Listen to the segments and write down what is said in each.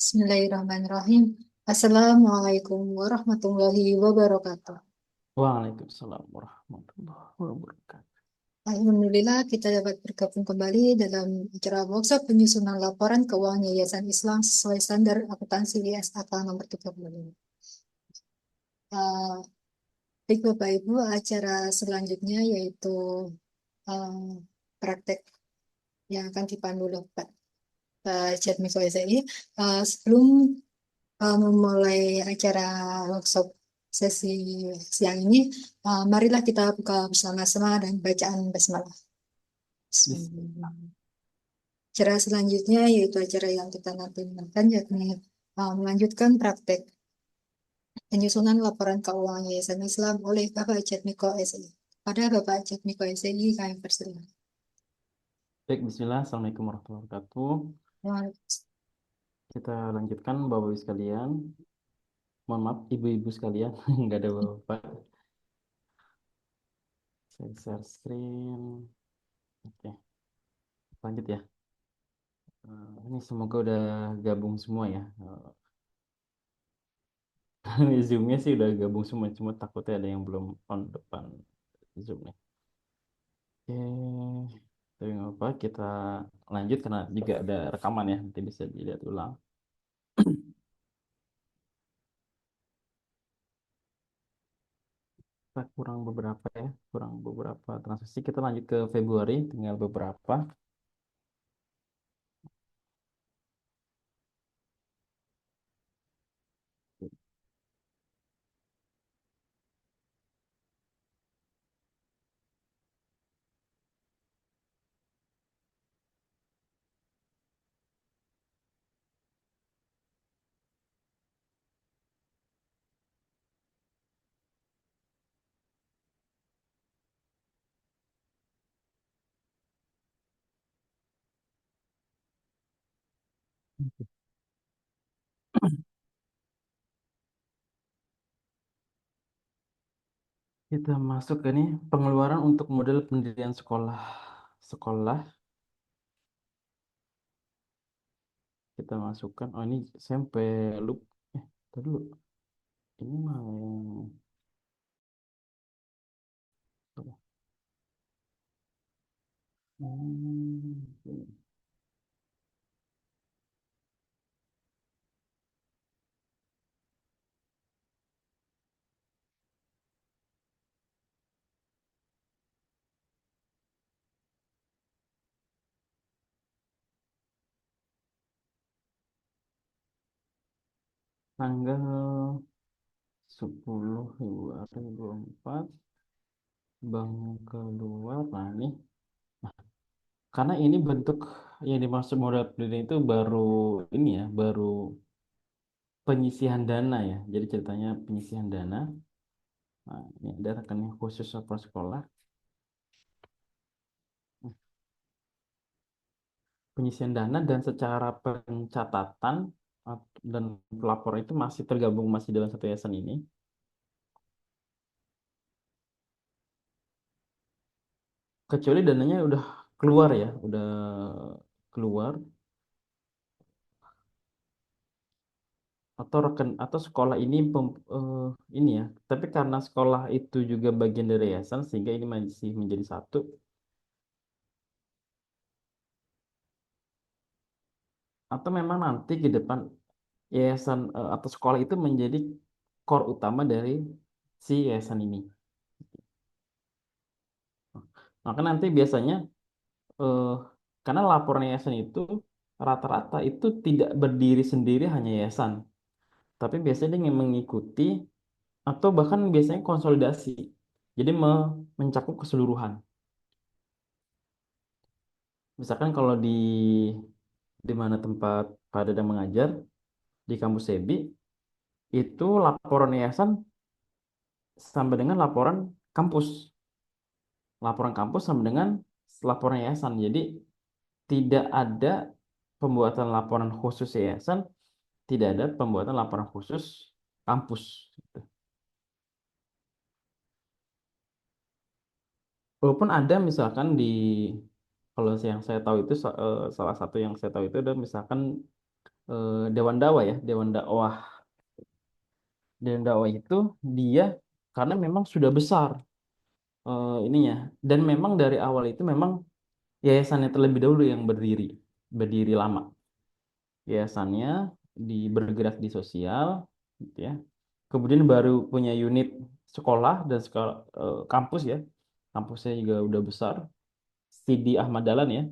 Bismillahirrahmanirrahim. Assalamualaikum warahmatullahi wabarakatuh. Waalaikumsalam warahmatullahi wabarakatuh. Alhamdulillah kita dapat bergabung kembali dalam acara workshop penyusunan laporan keuangan Yayasan Islam sesuai standar akuntansi YSAK nomor 35. Uh, Baik Bapak Ibu, acara selanjutnya yaitu uh, praktek yang akan dipandu oleh Pak Jatmiko SI. Sebelum memulai acara workshop sesi siang ini, marilah kita buka bersama-sama dan bacaan basmalah. Bismillah. Bismillah. Acara selanjutnya yaitu acara yang kita nanti menonton, yakni melanjutkan praktek penyusunan laporan keuangan Yayasan Islam oleh Bapak Jatmiko SI. Pada Bapak Jatmiko SI, kami persilakan. Baik, Bismillah. Assalamualaikum warahmatullahi wabarakatuh. Kita lanjutkan Bapak-Ibu sekalian. Mohon maaf, Ibu-Ibu sekalian. Nggak ada Bapak. Saya share screen. Oke, lanjut ya. Ini semoga udah gabung semua ya. Zoom-nya sih udah gabung semua. Cuma takutnya ada yang belum on depan Zoom-nya. Oke, tapi nggak apa. Kita lanjut karena juga ada rekaman ya. Nanti bisa dilihat ulang. Kita kurang beberapa transaksi. Kita lanjut ke Februari, tinggal beberapa. Kita masuk ke ini pengeluaran untuk model pendirian sekolah. Sekolah kita masukkan. Oh ini SMP loop. Tadi dulu. Ini mah yang ini. Tanggal 10 Februari 2024 bank keluar. Nah ini karena ini bentuk yang dimaksud model pendirian itu baru ini ya, baru penyisihan dana ya. Jadi ceritanya penyisihan dana. Nah, ini ada rekening khusus laporan sekolah. Penyisihan dana dan secara pencatatan dan pelapor itu masih tergabung masih dalam satu yayasan ini. Kecuali dananya udah keluar ya, udah keluar atau atau sekolah ini ini ya. Tapi karena sekolah itu juga bagian dari yayasan sehingga ini masih menjadi satu. Atau memang nanti ke depan yayasan atau sekolah itu menjadi core utama dari si yayasan ini. Maka nanti biasanya eh, karena laporan yayasan itu rata-rata itu tidak berdiri sendiri hanya yayasan, tapi biasanya dia mengikuti atau bahkan biasanya konsolidasi. Jadi mencakup keseluruhan. Misalkan kalau di mana tempat Pak Dadang mengajar di kampus Sebi itu laporan yayasan sampai dengan laporan kampus. Laporan kampus sama dengan laporan yayasan. Jadi tidak ada pembuatan laporan khusus yayasan, tidak ada pembuatan laporan khusus kampus. Gitu. Walaupun ada misalkan kalau yang saya tahu itu salah satu yang saya tahu itu ada misalkan Dewan Dawa ya, Dewan Dakwah. Dewan Dakwah itu dia karena memang sudah besar ininya, dan memang dari awal itu memang yayasannya terlebih dahulu yang berdiri lama. Yayasannya bergerak di sosial, gitu ya. Kemudian baru punya unit sekolah dan sekolah kampus ya. Kampusnya juga udah besar, Sidi Ahmad Dahlan ya.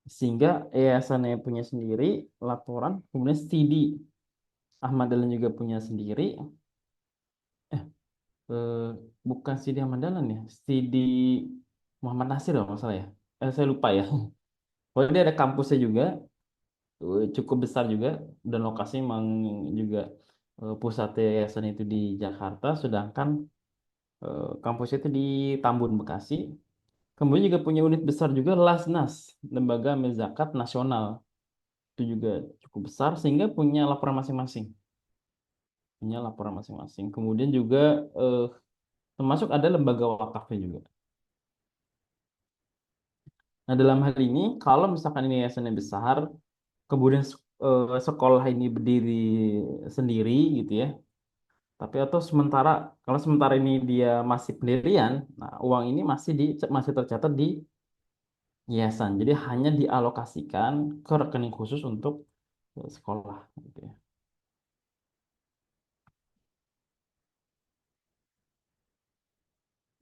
Sehingga yayasannya punya sendiri laporan, kemudian Sidi Ahmad Dahlan juga punya sendiri. Eh, eh, bukan Sidi Ahmad Dahlan ya, Sidi Muhammad Nasir kalau nggak salah ya. Saya lupa ya. Pokoknya dia ada kampusnya juga, cukup besar juga, dan lokasi memang juga pusat yayasan itu di Jakarta, sedangkan kampus itu di Tambun, Bekasi. Kemudian juga punya unit besar juga Lasnas, Lembaga Amil Zakat Nasional. Itu juga cukup besar sehingga punya laporan masing-masing. Punya laporan masing-masing. Kemudian juga eh, termasuk ada lembaga wakafnya juga. Nah, dalam hal ini kalau misalkan ini yayasannya besar, kemudian sekolah ini berdiri sendiri gitu ya. Tapi atau sementara kalau sementara ini dia masih pendirian, nah uang ini masih tercatat di yayasan. Jadi hanya dialokasikan ke rekening khusus untuk sekolah gitu ya.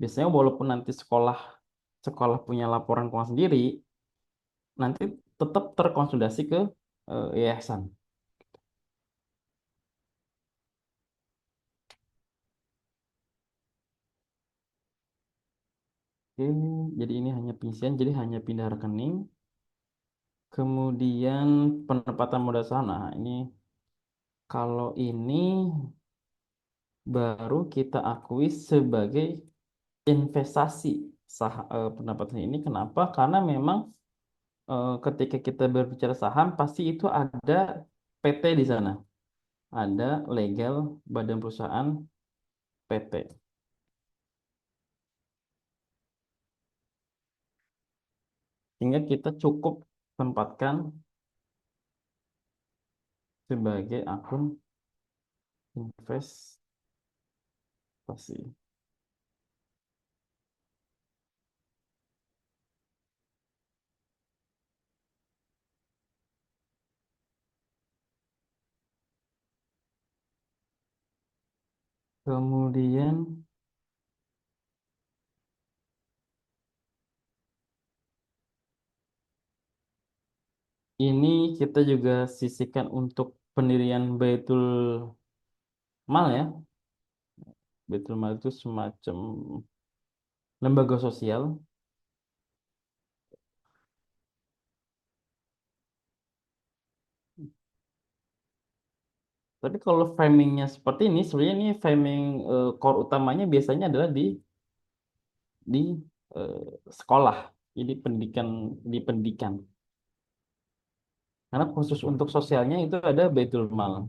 Biasanya walaupun nanti sekolah sekolah punya laporan keuangan sendiri, nanti tetap terkonsolidasi ke yayasan. Oke, jadi ini hanya pengisian, jadi hanya pindah rekening. Kemudian penempatan modal saham. Nah, ini kalau ini baru kita akui sebagai investasi pendapatan ini. Kenapa? Karena memang ketika kita berbicara saham, pasti itu ada PT di sana, ada legal badan perusahaan PT. Sehingga kita cukup tempatkan sebagai akun investasi. Kemudian ini kita juga sisihkan untuk pendirian Baitul Mal ya. Baitul Mal itu semacam lembaga sosial. Tapi kalau framingnya seperti ini, sebenarnya ini framing core utamanya biasanya adalah di eh, sekolah, jadi pendidikan. Karena khusus untuk sosialnya itu ada Baitul Mal.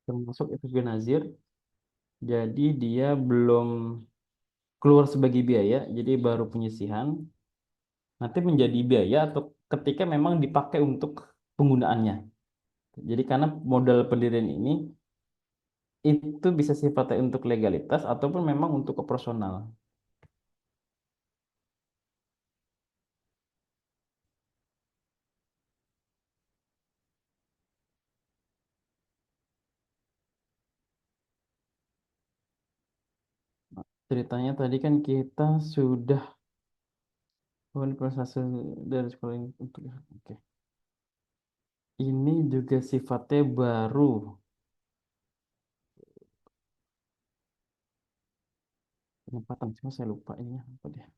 Termasuk itu juga Nazir. Jadi dia belum keluar sebagai biaya, jadi baru penyisihan. Nanti menjadi biaya atau ketika memang dipakai untuk penggunaannya. Jadi karena modal pendirian ini itu bisa sifatnya untuk legalitas ataupun memang untuk operasional. Ceritanya tadi kan kita sudah proses dari sekolah ini untuk oke. Ini juga sifatnya baru penempatan, cuma saya lupa ini apa dia.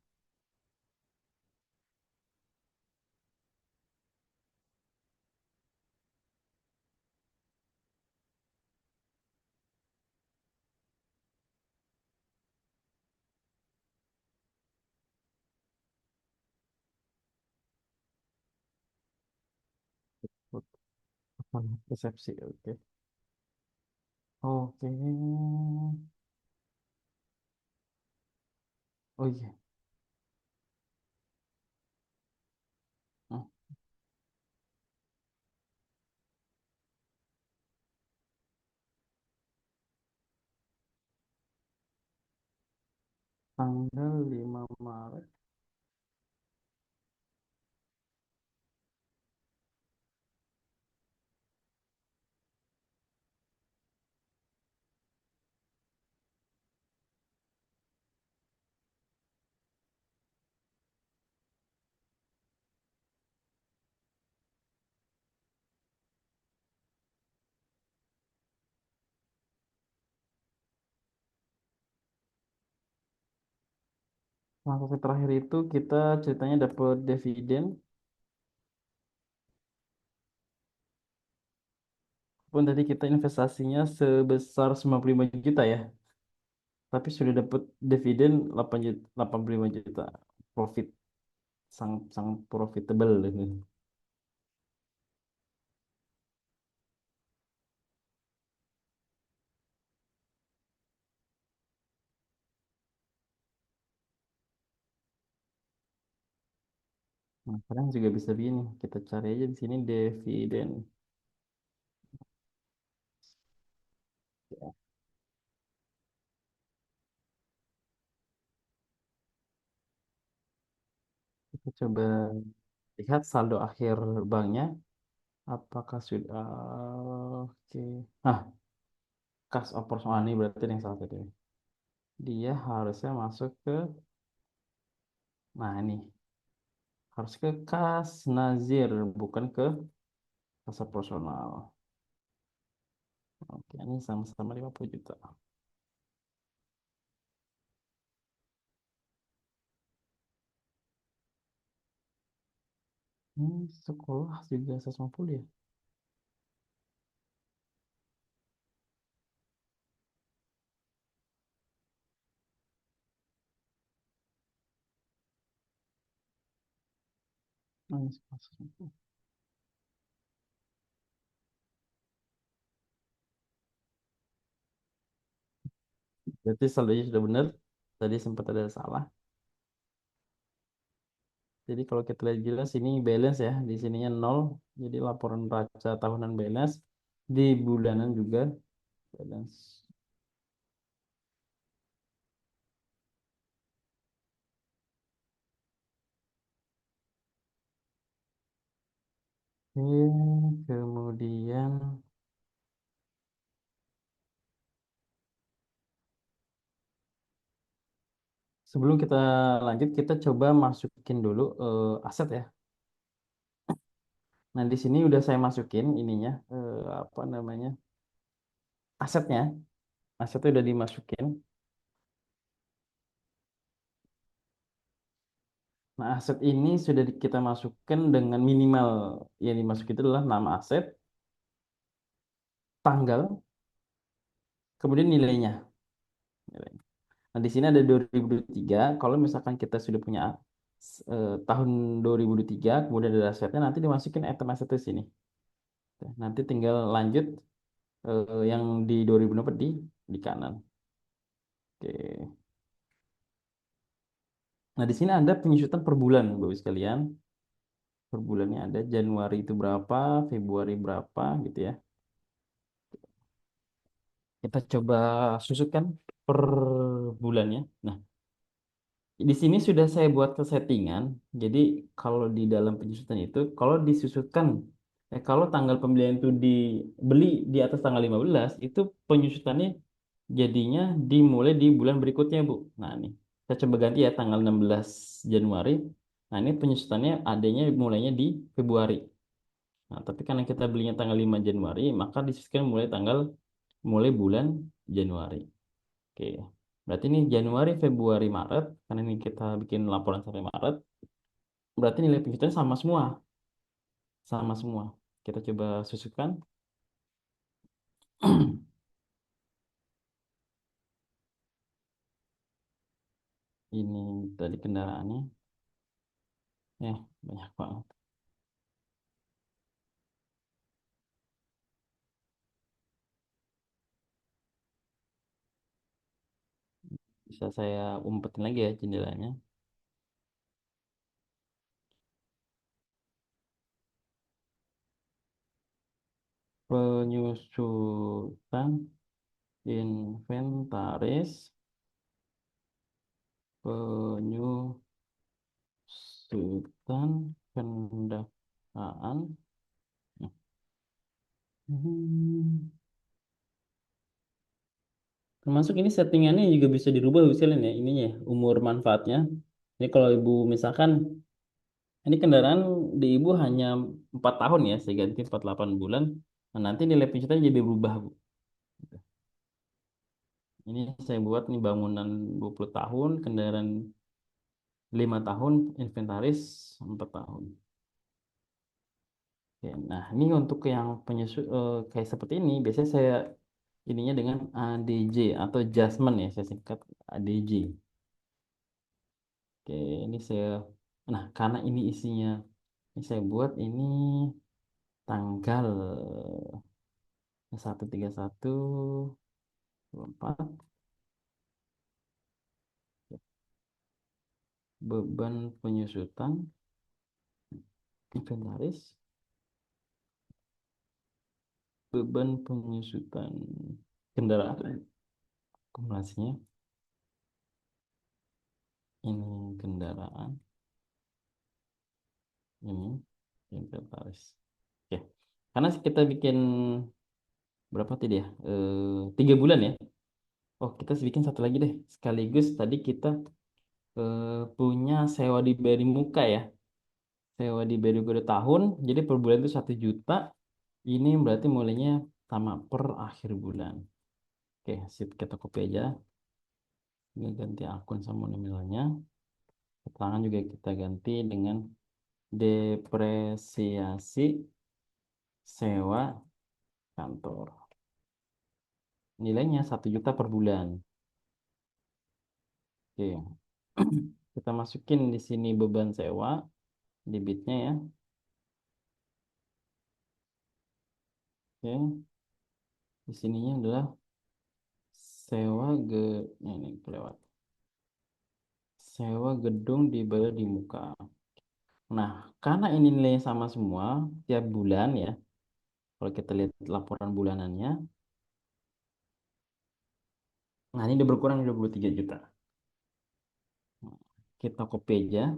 Persepsi, oke. Oke. Oh iya. Hmm. Tanggal 5 Maret. Transaksi terakhir itu kita ceritanya dapat dividen. Pun tadi kita investasinya sebesar 95 juta ya. Tapi sudah dapat dividen 8 juta, 85 juta. Profit, sangat sangat profitable ini. Nah, sekarang juga bisa begini. Kita cari aja di sini dividen. Ya, kita coba lihat saldo akhir banknya. Apakah sudah oke? Nah, kas operasional ini berarti yang salah tadi. Dia harusnya masuk ke, nah ini harus ke kas Nazir, bukan ke kas operasional. Oke, ini sama-sama 50 juta. Sekolah juga 150 ya. Ini sekolah 150. Berarti saldonya sudah benar. Tadi sempat ada salah. Jadi kalau kita lihat jelas ini balance ya, di sininya nol. Jadi laporan raca tahunan balance di bulanan juga balance. Kemudian sebelum kita lanjut, kita coba masukin dulu aset ya. Nah, di sini udah saya masukin ininya, apa namanya, asetnya. Asetnya udah dimasukin. Nah, aset ini sudah kita masukkan dengan minimal yang dimasuk itu adalah nama aset, tanggal, kemudian nilainya. Nilainya. Nah, di sini ada 2023. Kalau misalkan kita sudah punya tahun 2023, kemudian ada asetnya, nanti dimasukin item aset di sini. Nanti tinggal lanjut yang di 2024 di kanan. Oke. Nah, di sini ada penyusutan per bulan, Bapak sekalian. Per bulannya ada Januari itu berapa, Februari berapa gitu ya. Kita coba susutkan per bulannya. Nah, di sini sudah saya buat ke settingan. Jadi kalau di dalam penyusutan itu, kalau disusutkan, kalau tanggal pembelian itu dibeli di atas tanggal 15, itu penyusutannya jadinya dimulai di bulan berikutnya, Bu. Nah, ini saya coba ganti ya tanggal 16 Januari. Nah, ini penyusutannya adanya mulainya di Februari. Nah, tapi karena kita belinya tanggal 5 Januari, maka disusutkan mulai bulan Januari. Oke. Berarti ini Januari, Februari, Maret. Karena ini kita bikin laporan sampai Maret. Berarti nilai penjualannya sama semua. Sama semua. Kita coba susukan. Ini tadi kendaraannya. Ya, banyak banget. bisa saya umpetin lagi ya jendelanya. Penyusutan inventaris, penyusutan pendataan. Hmm. Termasuk ini settingannya juga bisa dirubah misalnya ya ininya ya, umur manfaatnya. Jadi kalau ibu misalkan ini kendaraan di ibu hanya 4 tahun ya, saya ganti 48 bulan. Nah, nanti nilai penciptanya jadi berubah, Bu. Ini saya buat nih bangunan 20 tahun, kendaraan 5 tahun, inventaris 4 tahun. Oke, nah ini untuk yang kayak seperti ini, biasanya saya ininya dengan ADJ atau adjustment ya, saya singkat ADJ. Oke, ini saya, nah karena ini isinya, ini saya buat ini tanggal 1/31/24, beban penyusutan inventaris, beban penyusutan kendaraan, akumulasinya ini kendaraan, ini inventaris. Oke, karena kita bikin berapa tadi ya? 3 bulan ya. Oh, kita bikin satu lagi deh. Sekaligus tadi kita punya sewa di Beri Muka ya. Sewa di Beri Muka 2 tahun. Jadi per bulan itu 1 juta. Ini berarti mulainya sama per akhir bulan. Oke, sip. Kita copy aja. Ini ganti akun sama nominalnya. Keterangan juga kita ganti dengan depresiasi sewa kantor. Nilainya 1 juta per bulan. Oke. Kita masukin di sini beban sewa, debitnya ya. Oke. Di sininya adalah sewa ini kelewat. Sewa gedung di Balai di Muka. Nah, karena ini nilainya sama semua tiap bulan ya. Kalau kita lihat laporan bulanannya, nah ini udah berkurang 23 juta. Nah, kita copy aja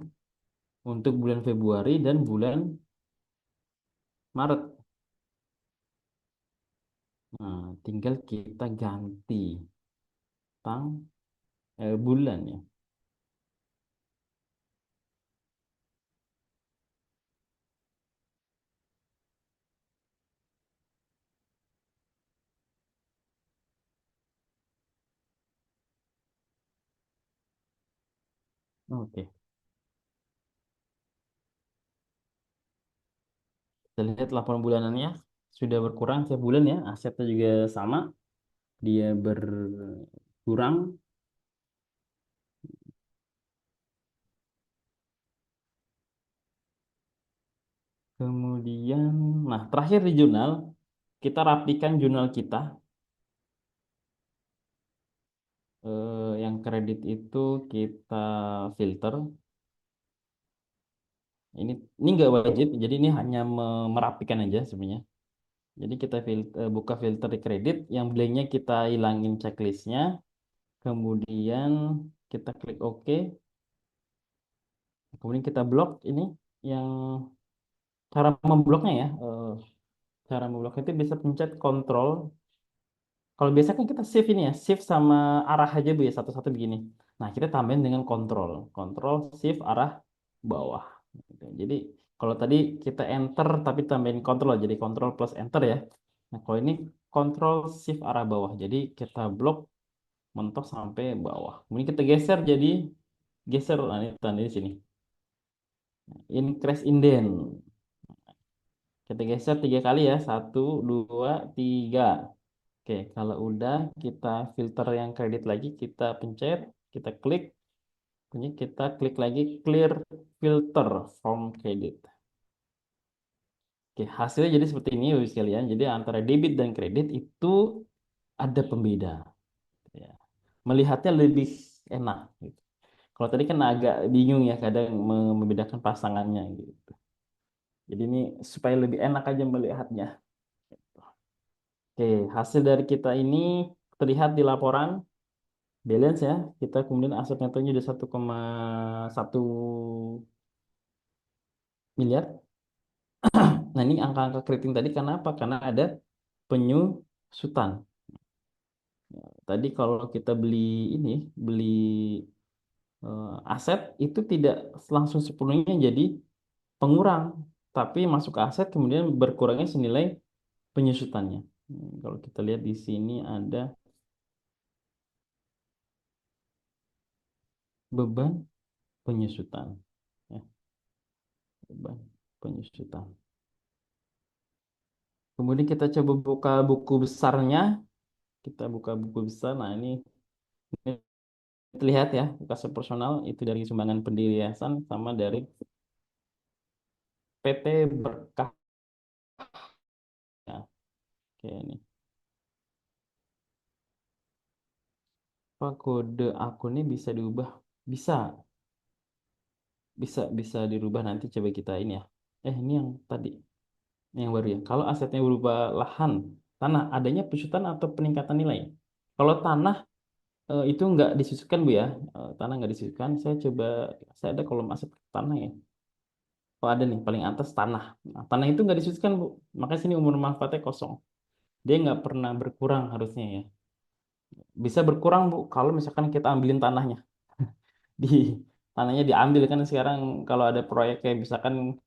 untuk bulan Februari dan bulan Maret. Nah, tinggal kita ganti bulan ya. Oke. Kita lihat laporan bulanannya sudah berkurang setiap bulan ya. Asetnya juga sama, dia berkurang. Kemudian, nah terakhir di jurnal, kita rapikan jurnal kita. Yang kredit itu kita filter. Ini ini nggak wajib, jadi ini hanya merapikan aja sebenarnya. Jadi kita buka filter di kredit, yang blanknya kita hilangin checklistnya. Kemudian kita klik OK. Kemudian kita blok ini yang cara membloknya ya. Cara membloknya itu bisa pencet kontrol. Kalau biasa kan kita shift ini ya, shift sama arah aja Bu ya, satu-satu begini. Nah, kita tambahin dengan kontrol. Kontrol, shift, arah, bawah. Gitu. Jadi, kalau tadi kita enter tapi tambahin kontrol, jadi kontrol plus enter ya. Nah, kalau ini kontrol, shift, arah bawah. Jadi, kita blok mentok sampai bawah. Kemudian kita geser jadi, geser, nah ini tanda di sini. Increase indent. Kita geser 3 kali ya, 1, 2, 3. Oke, kalau udah kita filter yang kredit lagi, kita pencet, kita klik, ini kita klik lagi clear filter from kredit. Oke, hasilnya jadi seperti ini Bapak sekalian. Jadi antara debit dan kredit itu ada pembeda. Ya. Melihatnya lebih enak gitu. Kalau tadi kan agak bingung ya kadang membedakan pasangannya gitu. Jadi ini supaya lebih enak aja melihatnya. Oke, hasil dari kita ini terlihat di laporan balance ya. Kita kemudian aset netonya udah 1,1 miliar. Nah, ini angka-angka keriting tadi karena apa? Karena ada penyusutan. Tadi kalau kita beli ini, beli aset itu tidak langsung sepenuhnya jadi pengurang, tapi masuk ke aset kemudian berkurangnya senilai penyusutannya. Kalau kita lihat di sini ada beban penyusutan, ya, beban penyusutan. Kemudian kita coba buka buku besarnya, kita buka buku besar. Nah ini terlihat ya, kas personal itu dari sumbangan pendiri yayasan sama dari PT Berkah. Ya, oke ini. Apa kode akunnya bisa diubah? Bisa, bisa dirubah nanti coba kita ini ya. Ini yang tadi, yang baru ya. Kalau asetnya berupa lahan, tanah, adanya penyusutan atau peningkatan nilai. Kalau tanah itu nggak disisihkan Bu ya. Tanah nggak disisihkan. Saya coba, saya ada kolom aset tanah ya. Oh ada nih, paling atas tanah. Nah, tanah itu nggak disisihkan Bu. Makanya sini umur manfaatnya kosong. Dia nggak pernah berkurang harusnya ya. Bisa berkurang Bu kalau misalkan kita ambilin tanahnya. Di tanahnya diambil kan sekarang kalau ada proyek kayak misalkan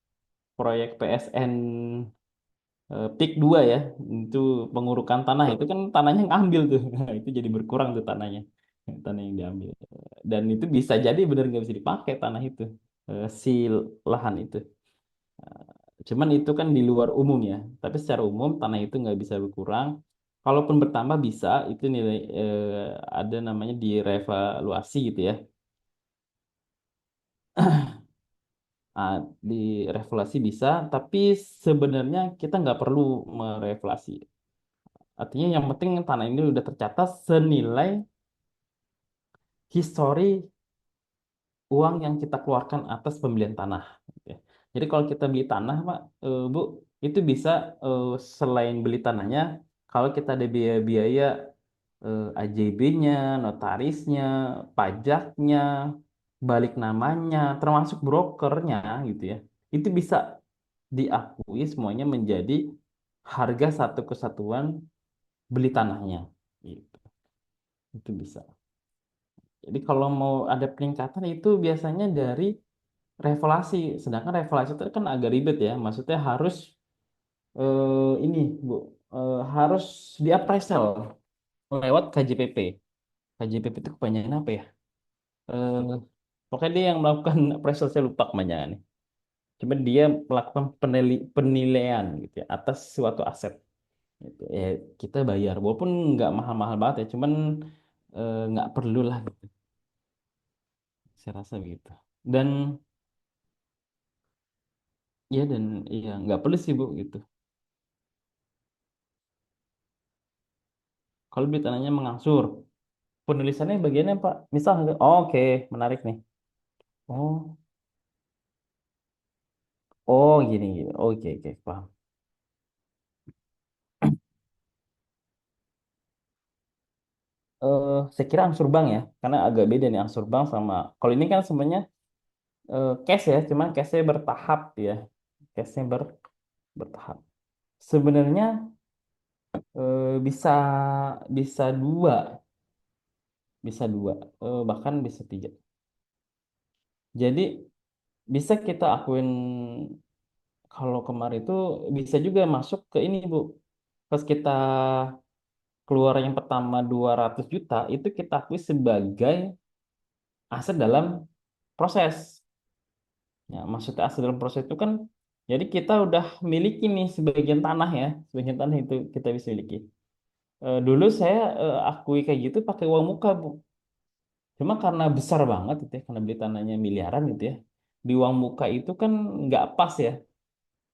proyek PSN PIK 2 ya, itu pengurukan tanah itu kan tanahnya ngambil tuh. Itu jadi berkurang tuh tanahnya. Tanah yang diambil. Dan itu bisa jadi benar nggak bisa dipakai tanah itu. Si lahan itu. Cuman itu kan di luar umum ya. Tapi secara umum tanah itu nggak bisa berkurang. Kalaupun bertambah bisa, itu nilai ada namanya direvaluasi gitu ya. Ah, direvaluasi bisa, tapi sebenarnya kita nggak perlu merevaluasi. Artinya yang penting tanah ini udah tercatat senilai histori uang yang kita keluarkan atas pembelian tanah. Gitu ya. Jadi kalau kita beli tanah, Pak, Bu, itu bisa selain beli tanahnya, kalau kita ada biaya-biaya AJB-nya, notarisnya, pajaknya, balik namanya, termasuk brokernya gitu ya, itu bisa diakui semuanya menjadi harga satu kesatuan beli tanahnya. Gitu. Itu bisa. Jadi kalau mau ada peningkatan itu biasanya dari revaluasi. Sedangkan revaluasi itu kan agak ribet ya. Maksudnya harus ini Bu, harus diappraisal lewat KJPP. KJPP itu kepanjangan apa ya? Eh, Pokoknya dia yang melakukan appraisal, saya lupa kepanjangannya. Cuma dia melakukan penilaian gitu ya atas suatu aset. Gitu. Ya kita bayar, walaupun nggak mahal-mahal banget ya, cuman nggak perlu lah gitu. Saya rasa begitu. Dan dan iya nggak perlu sih Bu gitu. Kalau beli tanahnya mengangsur, penulisannya bagiannya Pak. Misal, oh, oke, menarik nih. Oh, oh gini gini. Oke oke paham. Saya kira angsur bank ya, karena agak beda nih angsur bank sama. Kalau ini kan sebenarnya cash ya, cuman cashnya bertahap ya. Cashnya bertahap. Sebenarnya bisa bisa dua, bisa dua, bahkan bisa tiga. Jadi bisa kita akuin kalau kemarin itu bisa juga masuk ke ini Bu. Pas kita keluar yang pertama 200 juta itu kita akui sebagai aset dalam proses. Ya, maksudnya aset dalam proses itu kan jadi kita udah miliki nih sebagian tanah ya, sebagian tanah itu kita bisa miliki. Dulu saya akui kayak gitu pakai uang muka, Bu. Cuma karena besar banget gitu ya, karena beli tanahnya miliaran gitu ya. Di uang muka itu kan nggak pas ya,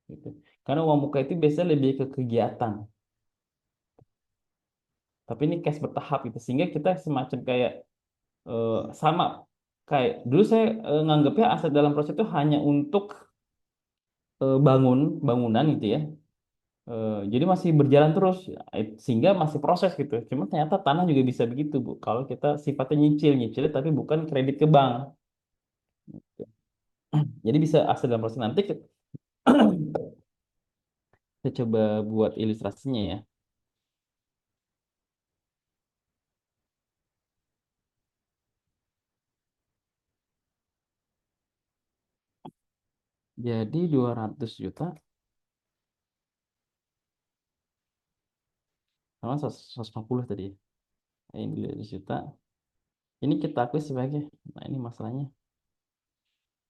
gitu. Karena uang muka itu biasanya lebih ke kegiatan. Tapi ini cash bertahap gitu, sehingga kita semacam kayak eh, sama kayak dulu saya nganggapnya aset dalam proses itu hanya untuk bangunan gitu ya. Jadi masih berjalan terus sehingga masih proses gitu. Cuma ternyata tanah juga bisa begitu, Bu. Kalau kita sifatnya nyicil tapi bukan kredit ke bank. Jadi bisa aset dalam proses nanti kita coba buat ilustrasinya ya. Jadi 200 juta sama 150 tadi, ya. Ini 200 juta. Ini kita akui sebagai, nah ini masalahnya.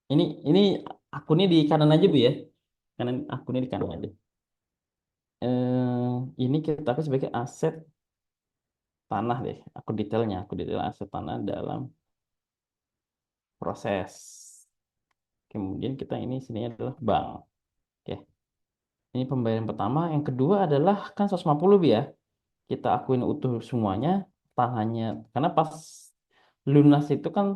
Ini akunnya di kanan aja Bu ya. Kanan akunnya di kanan aja. Ini kita akui sebagai aset tanah deh. Aku detail aset tanah dalam proses. Kemudian kita ini sini adalah bank. Oke. Ini pembayaran pertama. Yang kedua adalah kan 150 Bu ya. Kita akuin utuh semuanya tanahnya. Karena pas lunas itu kan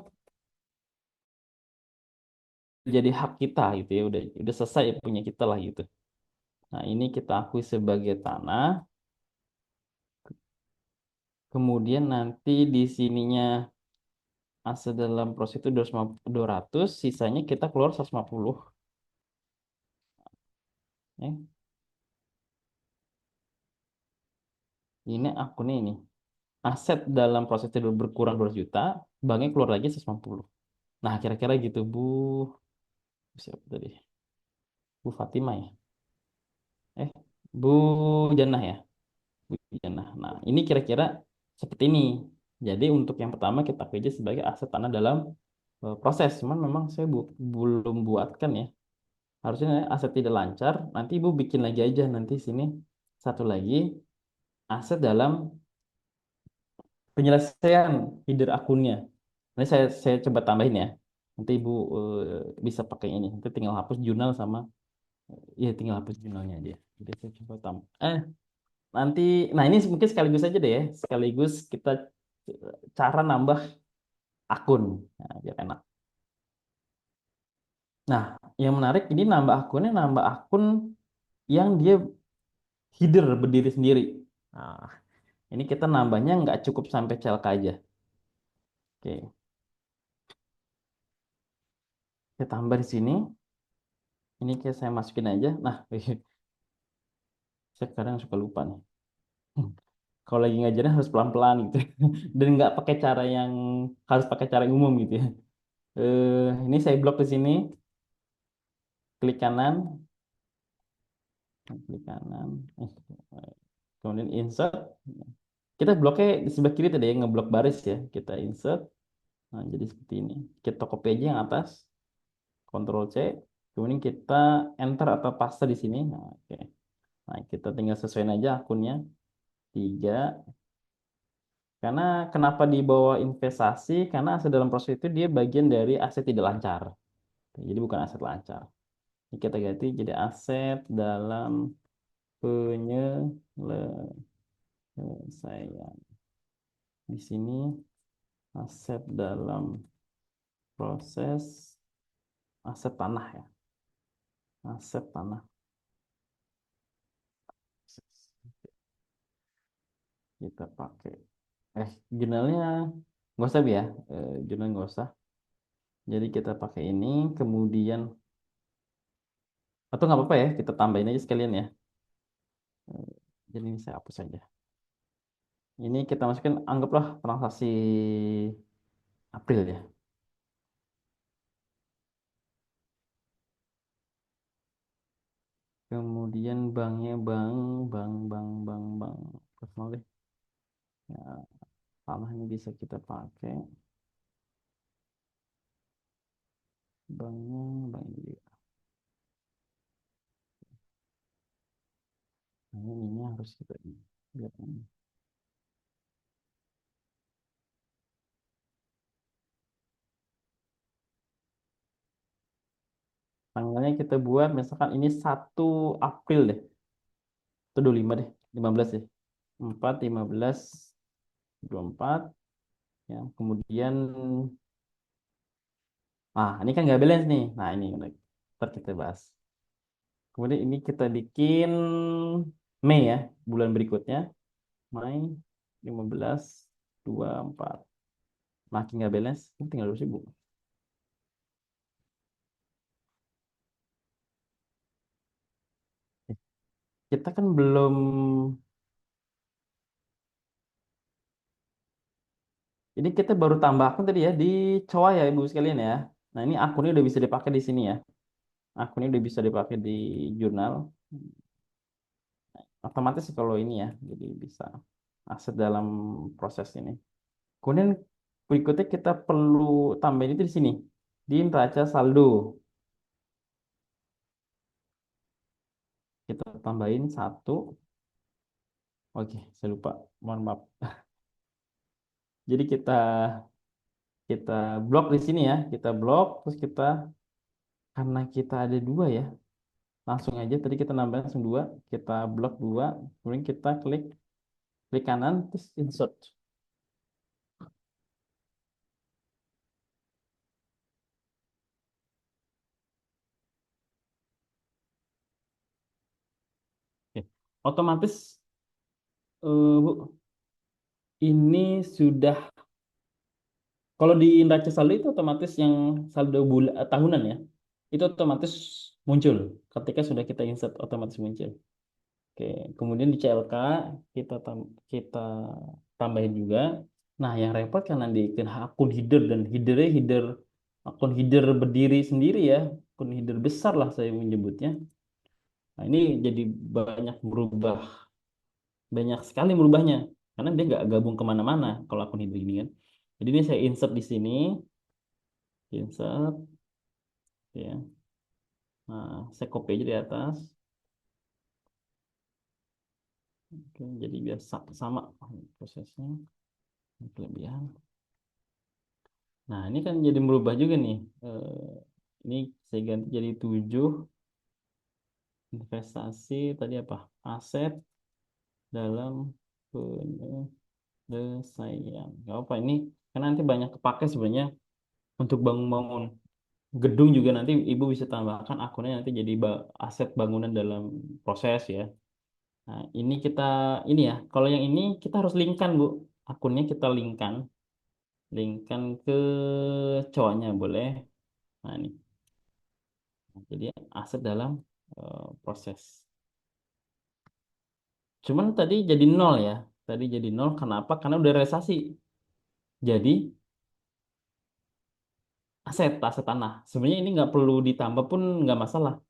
jadi hak kita gitu ya. Udah selesai punya kita lah gitu. Nah, ini kita akui sebagai tanah. Kemudian nanti di sininya aset dalam proses itu 200, sisanya kita keluar 150. Ya. Ini akunnya ini. Aset dalam proses itu berkurang 200 juta, banknya keluar lagi 150. Nah, kira-kira gitu, Bu. Siapa tadi? Bu Fatimah ya? Eh, Bu Jannah ya? Bu Jannah. Nah, ini kira-kira seperti ini. Jadi untuk yang pertama kita kerja sebagai aset tanah dalam proses. Cuman memang saya belum buatkan ya. Harusnya aset tidak lancar. Nanti Ibu bikin lagi aja nanti sini satu lagi aset dalam penyelesaian header akunnya. Nanti saya coba tambahin ya. Nanti Ibu bisa pakai ini. Nanti tinggal hapus jurnal sama ya tinggal hapus jurnalnya aja. Jadi saya coba nanti nah ini mungkin sekaligus aja deh ya. Sekaligus kita cara nambah akun. Nah, biar enak. Nah, yang menarik ini nambah akun yang dia header berdiri sendiri. Nah, ini kita nambahnya nggak cukup sampai CLK aja. Oke, saya tambah di sini. Ini kayak saya masukin aja. Nah, saya kadang suka lupa nih. Kalau lagi ngajarnya harus pelan-pelan gitu. Dan nggak pakai cara yang harus pakai cara yang umum gitu ya. Ini saya blok di sini. Klik kanan, klik kanan. Kemudian insert. Kita bloknya di sebelah kiri tadi ya, ngeblok baris ya. Kita insert. Nah, jadi seperti ini. Kita copy aja yang atas. Ctrl C. Kemudian kita enter atau paste di sini. Nah, oke. Nah, kita tinggal sesuaiin aja akunnya. 3. Karena kenapa di bawah investasi? Karena aset dalam proses itu dia bagian dari aset tidak lancar. Jadi bukan aset lancar. Ini kita ganti jadi aset dalam penyelesaian. Di sini aset dalam proses aset tanah ya. Aset tanah. Kita pakai. Jurnalnya nggak usah ya. Jurnal nggak usah. Jadi kita pakai ini, kemudian atau nggak apa-apa ya, kita tambahin aja sekalian ya. Eh, Jadi ini saya hapus saja. Ini kita masukin, anggaplah transaksi April ya. Kemudian banknya bank personal deh. Ya, tanah ini bisa kita pakai. Banknya bank ini juga. Nah, ini harus kita lihat ini. Tanggalnya kita buat misalkan ini 1 April deh. Atau 25 deh, 15 deh. 4, 15, 24. Ya, kemudian, ini kan nggak balance nih. Nah, ini ntar kita bahas. Kemudian ini kita bikin Mei ya, bulan berikutnya. Mei 15, 24. Makin nggak balance, ini tinggal 2.000. Kita kan belum, ini kita baru tambahkan tadi ya di Choa ya Ibu sekalian ya. Nah, ini akunnya udah bisa dipakai di sini ya. Akunnya udah bisa dipakai di jurnal. Otomatis sih kalau ini ya, jadi bisa aset dalam proses ini. Kemudian berikutnya kita perlu tambahin itu di sini, di neraca saldo. Kita tambahin satu. Oke, saya lupa. Mohon maaf. Jadi kita kita blok di sini ya. Kita blok, terus kita karena kita ada dua ya, langsung aja. Tadi kita nambah langsung dua. Kita blok dua. Kemudian kita klik klik kanan, terus insert. Oke. Otomatis Bu, ini sudah. Kalau di neraca saldo itu otomatis yang saldo tahunan ya, itu otomatis muncul ketika sudah kita insert otomatis muncul. Oke, kemudian di CLK kita tambahin juga. Nah, yang repot karena di akun header dan header akun header berdiri sendiri ya, akun header besar lah saya menyebutnya. Nah, ini jadi banyak berubah, banyak sekali merubahnya karena dia nggak gabung kemana-mana kalau akun header ini kan. Jadi ini saya insert di sini, insert ya. Nah, saya copy aja di atas. Oke, jadi biar sama prosesnya. Kelebihan. Nah, ini kan jadi merubah juga nih. Ini saya ganti jadi 7 investasi tadi apa? Aset dalam penyelesaian. Gak apa ini karena nanti banyak kepake sebenarnya untuk bangun-bangun gedung juga nanti Ibu bisa tambahkan akunnya nanti jadi aset bangunan dalam proses ya. Nah, ini kita ini ya. Kalau yang ini kita harus linkkan, Bu. Akunnya kita linkkan ke cowoknya boleh. Nah, ini. Jadi aset dalam proses. Cuman tadi jadi nol ya. Tadi jadi nol kenapa? Karena udah realisasi. Jadi aset tanah. Sebenarnya ini nggak perlu ditambah pun nggak masalah.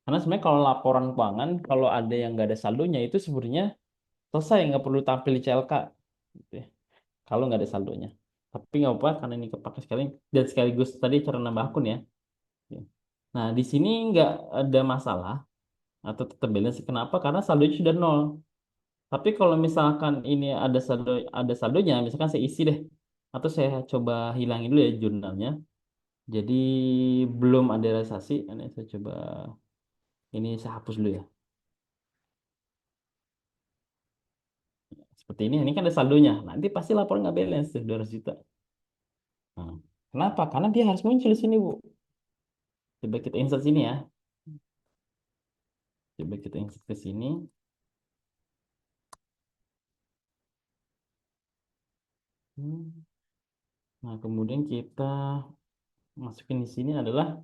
Karena sebenarnya kalau laporan keuangan, kalau ada yang nggak ada saldonya itu sebenarnya selesai nggak perlu tampil di CLK. Gitu ya. Kalau nggak ada saldonya. Tapi nggak apa-apa karena ini kepake sekali dan sekaligus tadi cara nambah akun ya. Ya. Nah di sini nggak ada masalah atau tetap balance. Kenapa? Karena saldonya sudah nol. Tapi kalau misalkan ini ada saldonya, misalkan saya isi deh, atau saya coba hilangin dulu ya jurnalnya. Jadi belum ada realisasi, ini saya coba ini saya hapus dulu ya. Seperti ini kan ada saldonya. Nanti pasti laporan nggak balance tuh 200 juta. Nah, kenapa? Karena dia harus muncul di sini, Bu. Coba kita insert sini ya. Coba kita insert ke sini. Hmm. Nah, kemudian kita masukin di sini adalah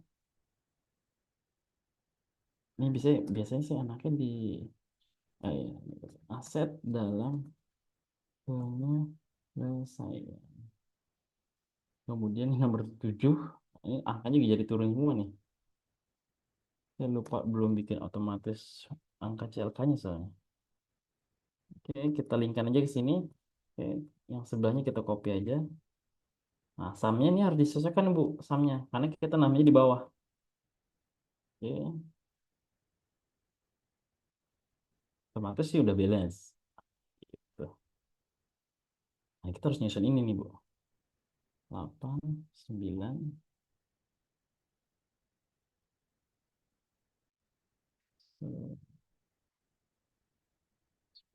ini biasanya sih anaknya di ya, aset dalam penyelesaian. Kemudian yang nomor 7 ini angkanya juga jadi turun semua nih. Saya lupa belum bikin otomatis angka CLK-nya soalnya. Oke, kita linkkan aja ke sini. Oke, yang sebelahnya kita copy aja. Nah, sumnya ini harus disesuaikan Bu, sumnya. Karena kita namanya di bawah. Oke, otomatis sih udah balance. Tuh. Nah, kita harus nyusun ini nih Bu. 8, 9,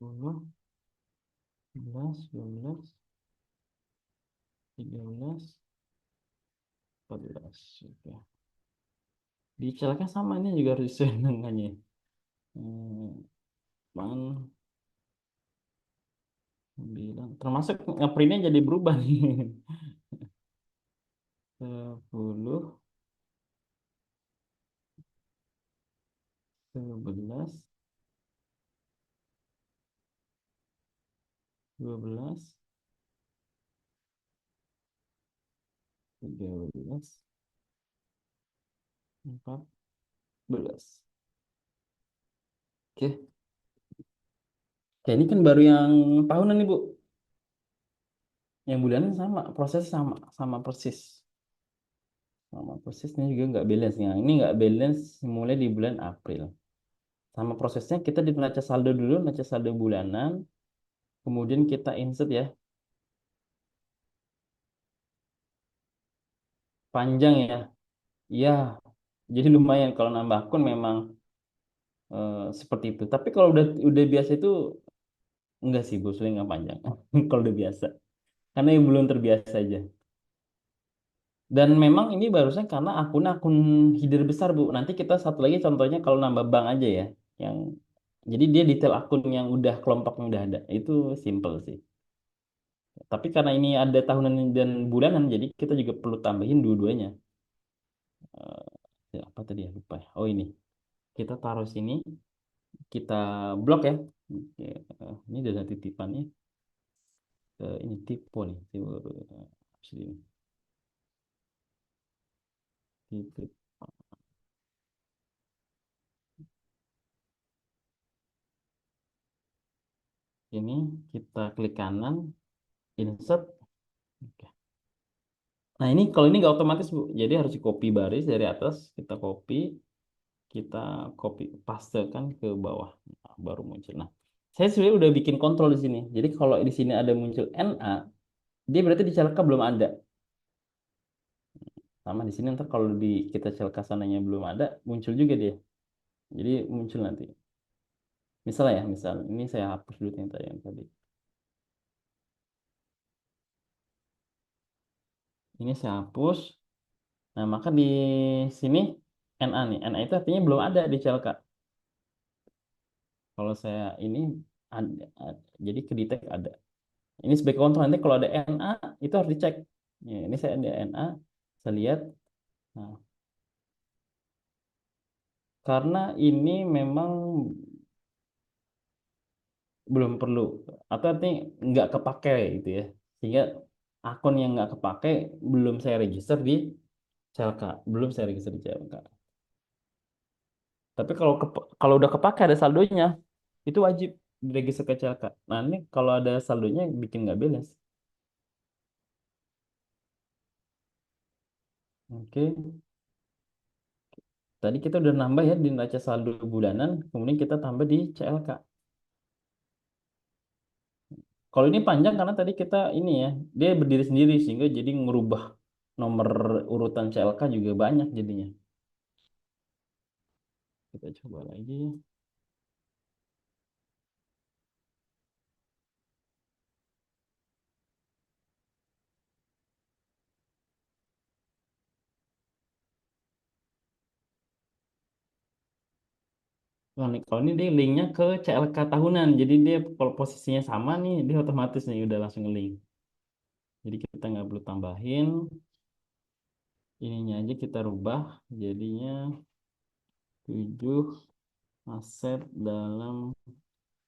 10, 11, 12, 13, 14. Oke. Dicalnya sama ini juga harus sesuai dengannya. Hmm, Man, 9. Termasuk ngeprintnya jadi berubah nih. 10, 11, 12, 13, 14. Oke. Oke, ini kan baru yang tahunan nih, Bu. Yang bulanan sama, proses sama, sama persis. Sama persisnya juga nggak balance. Nah, ini nggak balance mulai di bulan April. Sama prosesnya kita di neraca saldo dulu, neraca saldo bulanan. Kemudian kita insert ya, panjang ya. Ya, jadi lumayan kalau nambah akun memang seperti itu. Tapi kalau udah biasa itu enggak sih, Bu, sebenarnya nggak panjang. Kalau udah biasa. Karena yang belum terbiasa aja. Dan memang ini barusan karena akun header besar, Bu. Nanti kita satu lagi contohnya kalau nambah bank aja ya. Yang jadi dia detail akun yang udah kelompoknya udah ada. Itu simple sih. Tapi karena ini ada tahunan dan bulanan, jadi kita juga perlu tambahin dua-duanya. Eh, Ya, apa tadi ya lupa, ya. Oh ini kita taruh sini, kita blok ya. Oke, ini ada titipannya. Ini tipe nih, sini. Tipe. Ini kita klik kanan, insert. Oke. Nah ini kalau ini nggak otomatis, Bu, jadi harus di copy baris dari atas, kita copy pastekan ke bawah. Nah, baru muncul. Nah, saya sebenarnya udah bikin kontrol di sini. Jadi kalau di sini ada muncul NA, dia berarti di Celka belum ada. Sama di sini ntar kalau di kita Celka sananya belum ada, muncul juga dia. Jadi muncul nanti. Misalnya ya, misal ini saya hapus dulu yang tadi. Ini saya hapus. Nah, maka di sini NA nih. NA itu artinya belum ada di Celka. Kalau saya ini jadi ke detect ada. Ini sebagai kontrol, nanti kalau ada NA itu harus dicek. Ya, ini saya ada NA, saya lihat. Nah, karena ini memang belum perlu atau artinya nggak kepake gitu ya, sehingga akun yang nggak kepake belum saya register di CLK, belum saya register di CLK. Tapi kalau udah kepake ada saldonya, itu wajib diregister ke CLK. Nah ini kalau ada saldonya bikin nggak balance. Oke, tadi kita udah nambah ya di neraca saldo bulanan, kemudian kita tambah di CLK. Kalau ini panjang karena tadi kita ini ya, dia berdiri sendiri sehingga jadi ngerubah nomor urutan CLK juga banyak jadinya. Kita coba lagi. Nah, kalau ini dia linknya ke CLK tahunan. Jadi dia kalau posisinya sama nih, dia otomatis nih udah langsung link. Jadi kita nggak perlu tambahin. Ininya aja kita rubah. Jadinya 7 aset dalam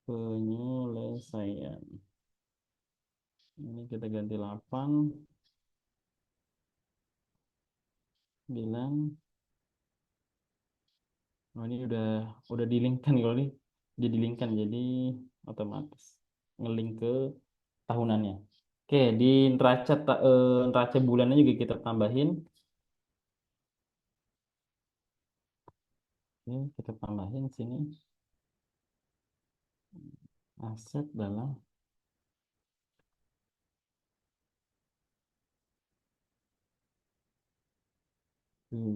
penyelesaian. Ini kita ganti 8, bilang. Oh, ini udah dilingkan kalau ini. Jadi lingkan jadi otomatis ngelink ke tahunannya. Oke, di neraca bulannya juga kita tambahin. Oke, kita tambahin sini aset dalam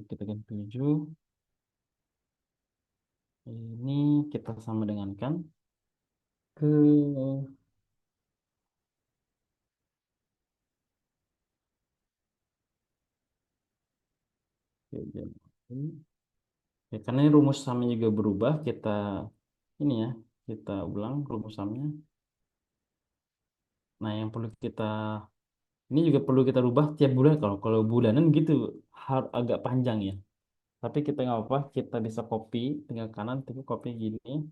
kita kan 7. Ini kita sama dengan kan ke Oke, jadi ya, karena ini rumus samnya juga berubah, kita ini ya, kita ulang rumus samnya. Nah, yang perlu kita ini juga perlu kita rubah tiap bulan. Kalau bulanan gitu agak panjang ya. Tapi kita nggak apa, kita bisa copy, tinggal kanan, tinggal copy gini,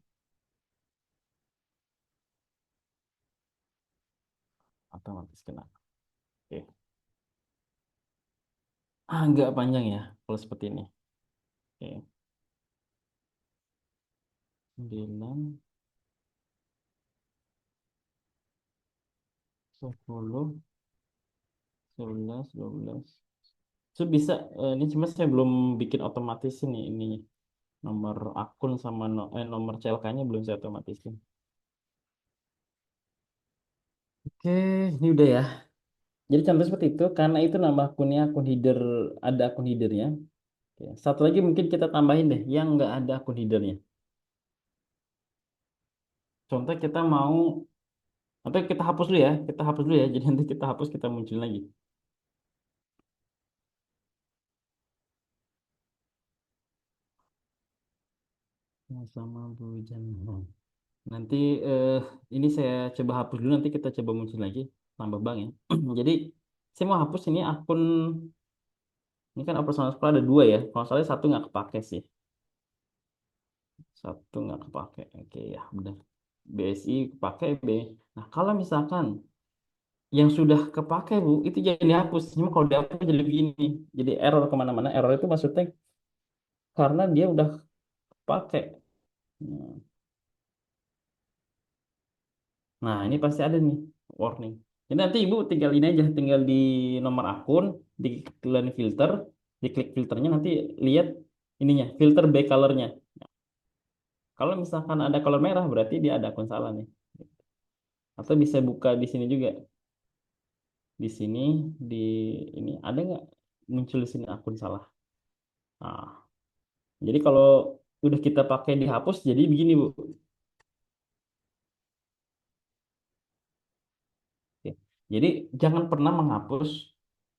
otomatis kena. Oke, agak panjang ya kalau seperti ini. Oke, 9, 10, 11, 12. So bisa, ini cuma saya belum bikin otomatis ini nomor akun sama nomor CLK-nya belum saya otomatisin. Oke, ini udah ya. Jadi contoh seperti itu, karena itu nama akunnya akun header, ada akun headernya. Oke, satu lagi mungkin kita tambahin deh, yang nggak ada akun headernya. Contoh kita mau, atau kita hapus dulu ya, kita hapus dulu ya. Jadi nanti kita hapus, kita muncul lagi. Sama Bujan. Nanti eh, ini saya coba hapus dulu, nanti kita coba muncul lagi, tambah bank ya. Jadi saya mau hapus ini akun, ini kan operasional sekolah ada dua ya. Kalau salah satu nggak kepake sih, satu nggak kepake. Oke ya, benar. BSI kepake B. Nah kalau misalkan yang sudah kepake Bu, itu jadi dihapus. Cuma kalau dihapus jadi begini, jadi error kemana-mana. Error itu maksudnya karena dia udah pakai. Nah, ini pasti ada nih warning. Jadi nanti Ibu tinggal ini aja, tinggal di nomor akun, di kalian filter, diklik filternya nanti lihat ininya, filter by colornya. Kalau misalkan ada color merah berarti dia ada akun salah nih. Atau bisa buka di sini juga. Di sini di ini ada nggak muncul di sini akun salah. Nah, jadi kalau udah kita pakai dihapus jadi begini Bu. Oke. Jadi jangan pernah menghapus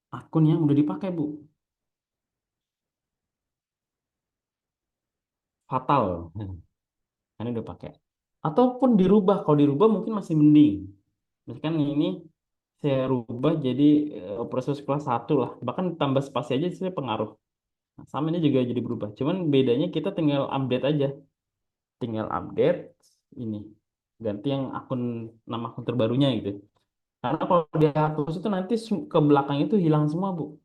akun yang udah dipakai Bu. Fatal. Kan udah pakai. Ataupun dirubah, kalau dirubah mungkin masih mending. Misalkan ini saya rubah jadi proses kelas satu lah, bahkan tambah spasi aja sih pengaruh. Nah, sama ini juga jadi berubah, cuman bedanya kita tinggal update aja, tinggal update ini, ganti yang akun, nama akun terbarunya gitu. Karena kalau dihapus itu nanti ke belakang itu hilang semua Bu.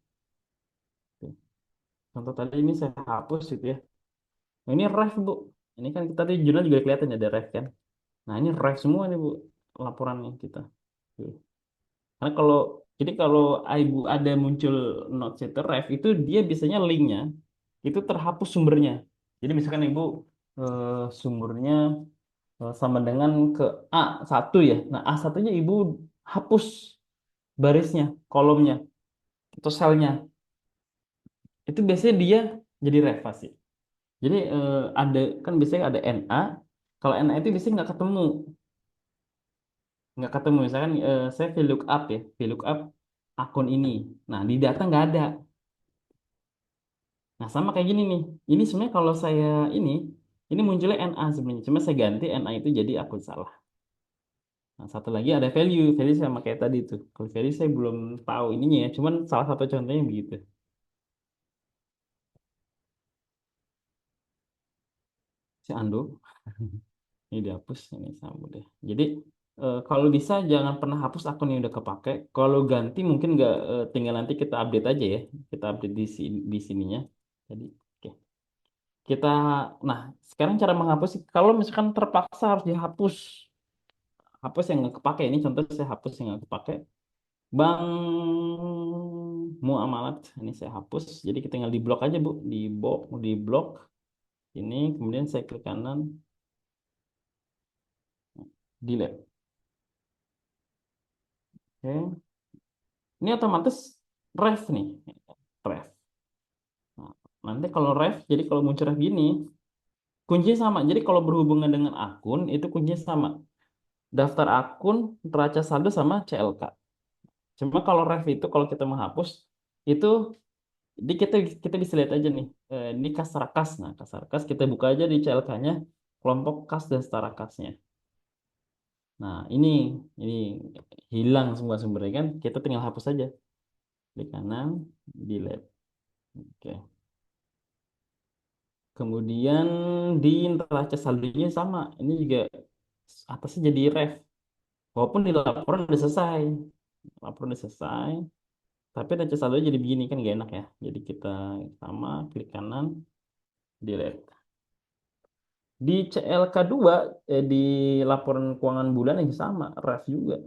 Contoh tadi ini saya hapus gitu ya. Nah, ini ref Bu, ini kan kita di jurnal juga kelihatan ada ref kan. Nah ini ref semua nih Bu, laporannya kita. Tuh. Karena jadi kalau ibu ada muncul not set ref itu dia biasanya linknya itu terhapus sumbernya. Jadi misalkan ibu sumbernya sama dengan ke A1 ya. Nah A1-nya ibu hapus barisnya, kolomnya, atau selnya. Itu biasanya dia jadi ref pasti. Jadi ada kan biasanya ada NA. Kalau NA itu biasanya nggak ketemu. Misalkan saya VLOOKUP ya, VLOOKUP akun ini. Nah di data nggak ada. Nah, sama kayak gini nih. Ini sebenarnya kalau saya ini munculnya NA sebenarnya. Cuma saya ganti NA itu jadi akun salah. Nah, satu lagi ada value. Value sama kayak tadi tuh. Kalau value saya belum tahu ininya ya. Cuman salah satu contohnya begitu. Si undo. Ini dihapus. Ini sama deh. Jadi, kalau bisa jangan pernah hapus akun yang udah kepake. Kalau ganti mungkin nggak, tinggal nanti kita update aja ya. Kita update di sininya. Jadi, oke. Kita, nah, sekarang cara menghapus, kalau misalkan terpaksa harus dihapus, hapus yang nggak kepake. Ini contoh saya hapus yang nggak kepake. Bank Muamalat ini saya hapus. Jadi kita tinggal di blok aja Bu, di blok ini, kemudian saya klik kanan, delete. Oke. Ini otomatis ref nih, ref. Nah, nanti kalau ref, jadi kalau muncul ref gini, kuncinya sama. Jadi kalau berhubungan dengan akun itu kuncinya sama. Daftar akun, neraca saldo sama CLK. Cuma kalau ref itu kalau kita menghapus itu Jadi kita bisa lihat aja nih, ini kasar kas. Nah, kasar kas kita buka aja di CLK-nya kelompok kas dan setara kasnya. Nah, ini hilang semua sumbernya kan, kita tinggal hapus aja. Klik kanan, delete. Oke. Kemudian di neraca saldonya sama. Ini juga atasnya jadi ref. Walaupun di laporan udah selesai. Laporan udah selesai. Tapi neraca saldonya jadi begini kan gak enak ya. Jadi kita sama, klik kanan, delete. Di CLK2, di laporan keuangan bulan yang sama, ref juga.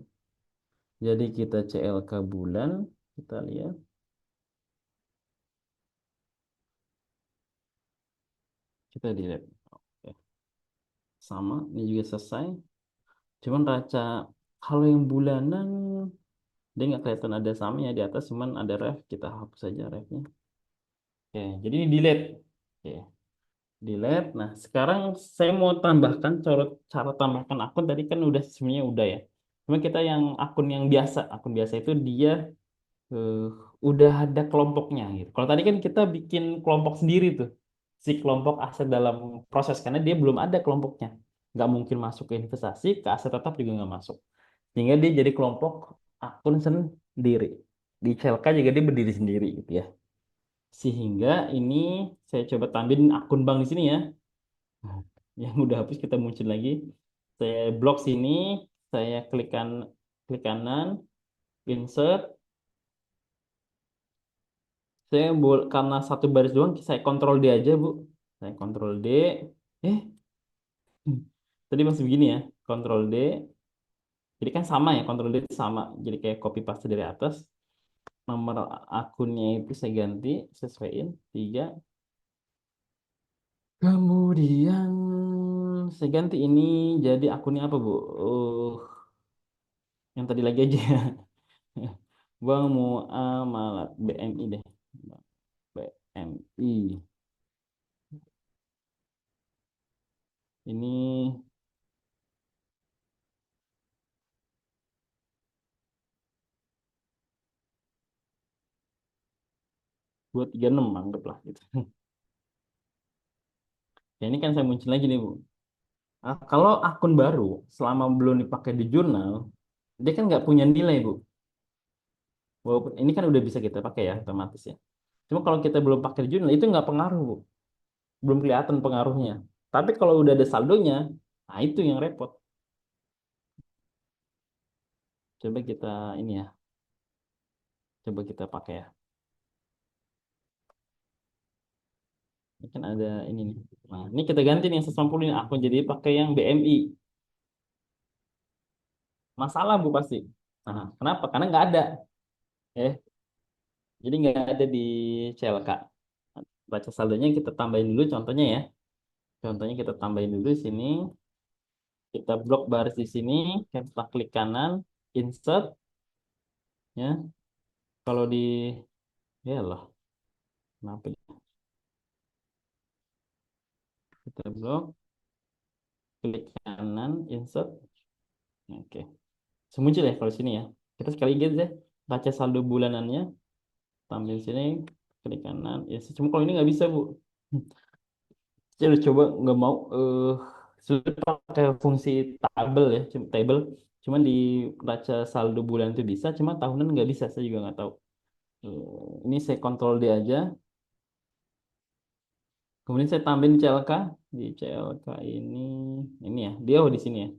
Jadi kita CLK bulan, kita lihat. Kita delete. Oke. Sama, ini juga selesai. Cuman raca, kalau yang bulanan, dia nggak kelihatan ada samanya di atas, cuman ada ref. Kita hapus saja refnya. Oke, jadi ini delete. Oke, delete. Nah, sekarang saya mau tambahkan cara tambahkan akun tadi kan udah sebenarnya udah ya. Cuma kita yang akun biasa itu dia eh, udah ada kelompoknya gitu. Kalau tadi kan kita bikin kelompok sendiri tuh, si kelompok aset dalam proses karena dia belum ada kelompoknya, nggak mungkin masuk ke investasi, ke aset tetap juga nggak masuk, sehingga dia jadi kelompok akun sendiri. Di CLK juga dia berdiri sendiri gitu ya. Sehingga ini saya coba tambahin akun bank di sini ya. Nah, yang udah hapus kita muncul lagi. Saya blok sini, saya klik kanan, insert. Karena satu baris doang, saya kontrol D aja, Bu. Saya kontrol D. Eh, tadi masih begini ya. Kontrol D. Jadi kan sama ya, kontrol D itu sama. Jadi kayak copy paste dari atas. Nomor akunnya itu saya ganti, sesuaiin 3. Kemudian saya ganti ini jadi akunnya apa, Bu? Yang tadi lagi aja. Bank Muamalat BMI deh. BMI. Ini buat 36 anggaplah gitu. Ya, ini kan saya muncul lagi nih, Bu. Kalau akun baru, selama belum dipakai di jurnal, dia kan nggak punya nilai, Bu. Walaupun ini kan udah bisa kita pakai ya, otomatis ya. Cuma kalau kita belum pakai di jurnal, itu nggak pengaruh, Bu. Belum kelihatan pengaruhnya. Tapi kalau udah ada saldonya, nah itu yang repot. Coba kita ini ya, coba kita pakai ya. Ini kan ada ini nih. Nah, ini kita ganti nih yang 150 ini akun jadi pakai yang BMI. Masalah, Bu, pasti. Nah, kenapa? Karena nggak ada. Eh, jadi nggak ada di CLK. Baca saldonya kita tambahin dulu contohnya ya. Contohnya kita tambahin dulu di sini. Kita blok baris di sini. Kita klik kanan. Insert. Ya. Kalau di... Ya lah. Kenapa ini? Kita blok. Klik kanan. Insert. Oke. Semuncul ya kalau di sini ya. Kita sekali lagi deh. Baca saldo bulanannya. Tampil sini. Klik kanan. Insert. Cuma kalau ini nggak bisa, Bu. Saya udah coba nggak mau. Sudah pakai fungsi tabel ya. Table. Cuman di baca saldo bulan itu bisa. Cuma tahunan nggak bisa. Saya juga nggak tahu. Ini saya kontrol D aja. Kemudian saya tambahin CLK. Di CLK ini ya, dia di sini ya.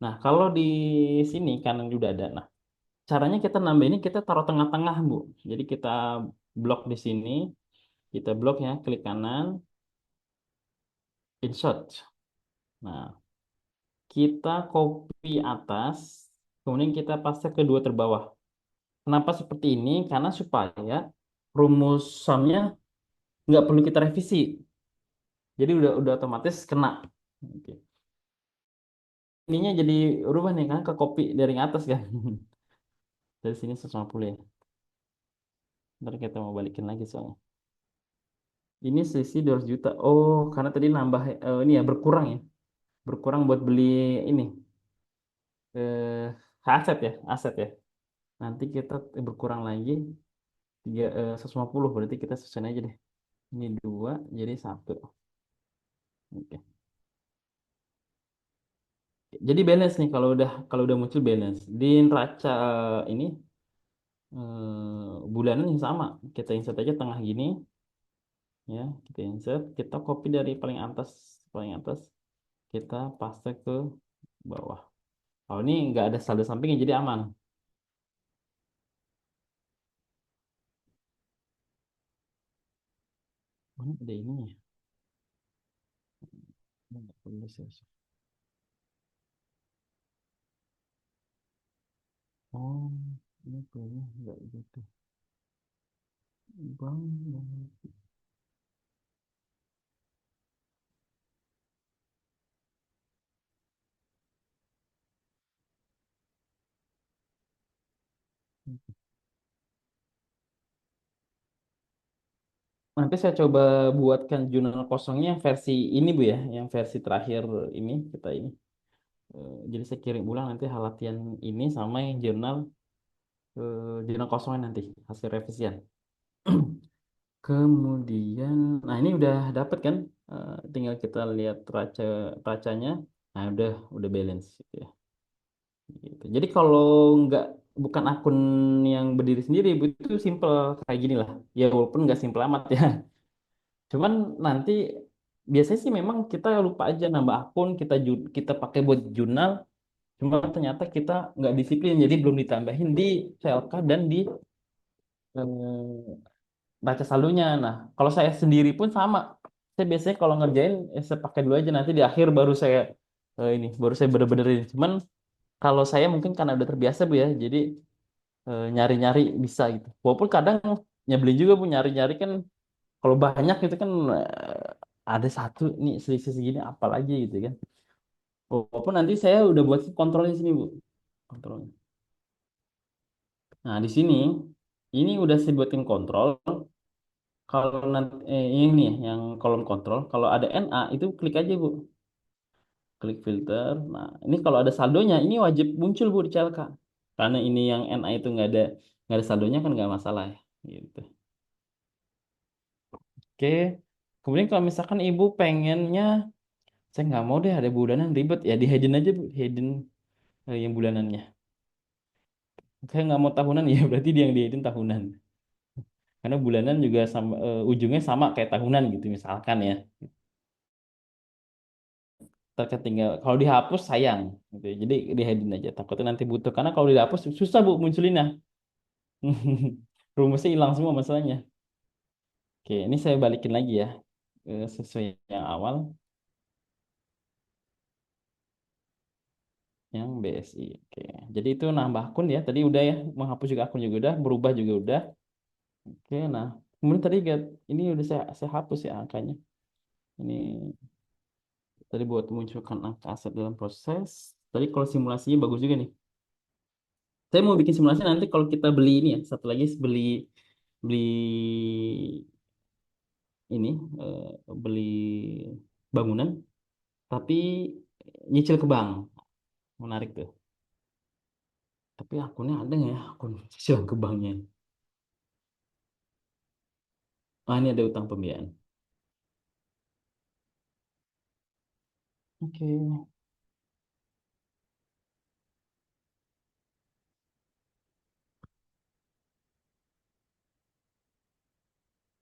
Nah, kalau di sini kanan juga ada. Nah, caranya kita nambah ini kita taruh tengah-tengah, Bu. Jadi kita blok di sini, kita blok ya, klik kanan, insert. Nah, kita copy atas, kemudian kita paste ke dua terbawah. Kenapa seperti ini? Karena supaya rumus sumnya nggak perlu kita revisi. Jadi udah otomatis kena. Oke. Ininya jadi rubah nih kan ke copy dari yang atas kan. Dari sini 150 ya. Ntar kita mau balikin lagi soalnya. Ini selisih 200 juta. Oh, karena tadi nambah ini ya berkurang ya. Berkurang buat beli ini aset ya, aset ya. Nanti kita berkurang lagi. lima puluh berarti kita susun aja deh. Ini dua jadi satu. Oke. Jadi balance nih kalau udah muncul balance di neraca ini bulanan yang sama. Kita insert aja tengah gini ya, kita insert, kita copy dari paling atas kita paste ke bawah. Oh ini nggak ada saldo sampingnya jadi aman. Mana ada ininya? Nggak perlu sih. Oh, ini kayaknya nggak gitu. Bang, bang. Nanti saya coba buatkan jurnal kosongnya yang versi ini Bu ya, yang versi terakhir ini kita ini. Jadi saya kirim ulang nanti hal latihan ini sama yang jurnal kosongnya nanti hasil revisian. Kemudian, nah ini udah dapet kan? Tinggal kita lihat racanya. Nah udah balance gitu ya. Gitu. Jadi kalau nggak bukan akun yang berdiri sendiri, Bu, itu simple kayak gini lah. Ya walaupun nggak simple amat ya. Cuman nanti biasanya sih memang kita lupa aja nambah akun, kita pakai buat jurnal. Cuma ternyata kita nggak disiplin, jadi belum ditambahin di CLK dan di baca saldonya. Nah, kalau saya sendiri pun sama. Saya biasanya kalau ngerjain, saya pakai dulu aja nanti di akhir baru saya bener-benerin. Cuman kalau saya mungkin karena udah terbiasa Bu ya, jadi nyari-nyari bisa gitu. Walaupun kadang nyebelin juga Bu nyari-nyari kan kalau banyak itu kan ada satu nih selisih segini apalagi gitu kan. Walaupun nanti saya udah buat kontrolnya di sini Bu. Kontrolnya. Nah, di sini ini udah saya buatin kontrol. Kalau nanti ini ya, yang kolom kontrol, kalau ada NA itu klik aja Bu, klik filter. Nah, ini kalau ada saldonya, ini wajib muncul Bu di CLK. Karena ini yang NA itu nggak ada saldonya kan nggak masalah ya, gitu. Oke. Kemudian kalau misalkan Ibu pengennya, saya nggak mau deh ada bulanan ribet ya di hidden aja Bu, hidden yang bulanannya. Saya nggak mau tahunan ya berarti dia yang di hidden tahunan. Karena bulanan juga sama ujungnya sama kayak tahunan gitu misalkan ya. Terketinggal kalau dihapus sayang gitu. Jadi dihidden aja takutnya nanti butuh karena kalau dihapus susah Bu munculinnya. Rumusnya hilang semua masalahnya. Oke, ini saya balikin lagi ya sesuai yang awal yang BSI. Oke, jadi itu nambah akun ya. Tadi udah ya, menghapus juga akun juga udah, berubah juga udah. Oke, nah kemudian tadi ini udah saya hapus ya angkanya. Ini tadi buat munculkan angka aset dalam proses. Tadi kalau simulasinya bagus juga nih. Saya mau bikin simulasi nanti kalau kita beli ini ya, satu lagi beli beli ini beli bangunan tapi nyicil ke bank. Menarik tuh. Tapi akunnya ada nggak ya akun cicilan ke banknya? Ah ini ada utang pembiayaan. Oke.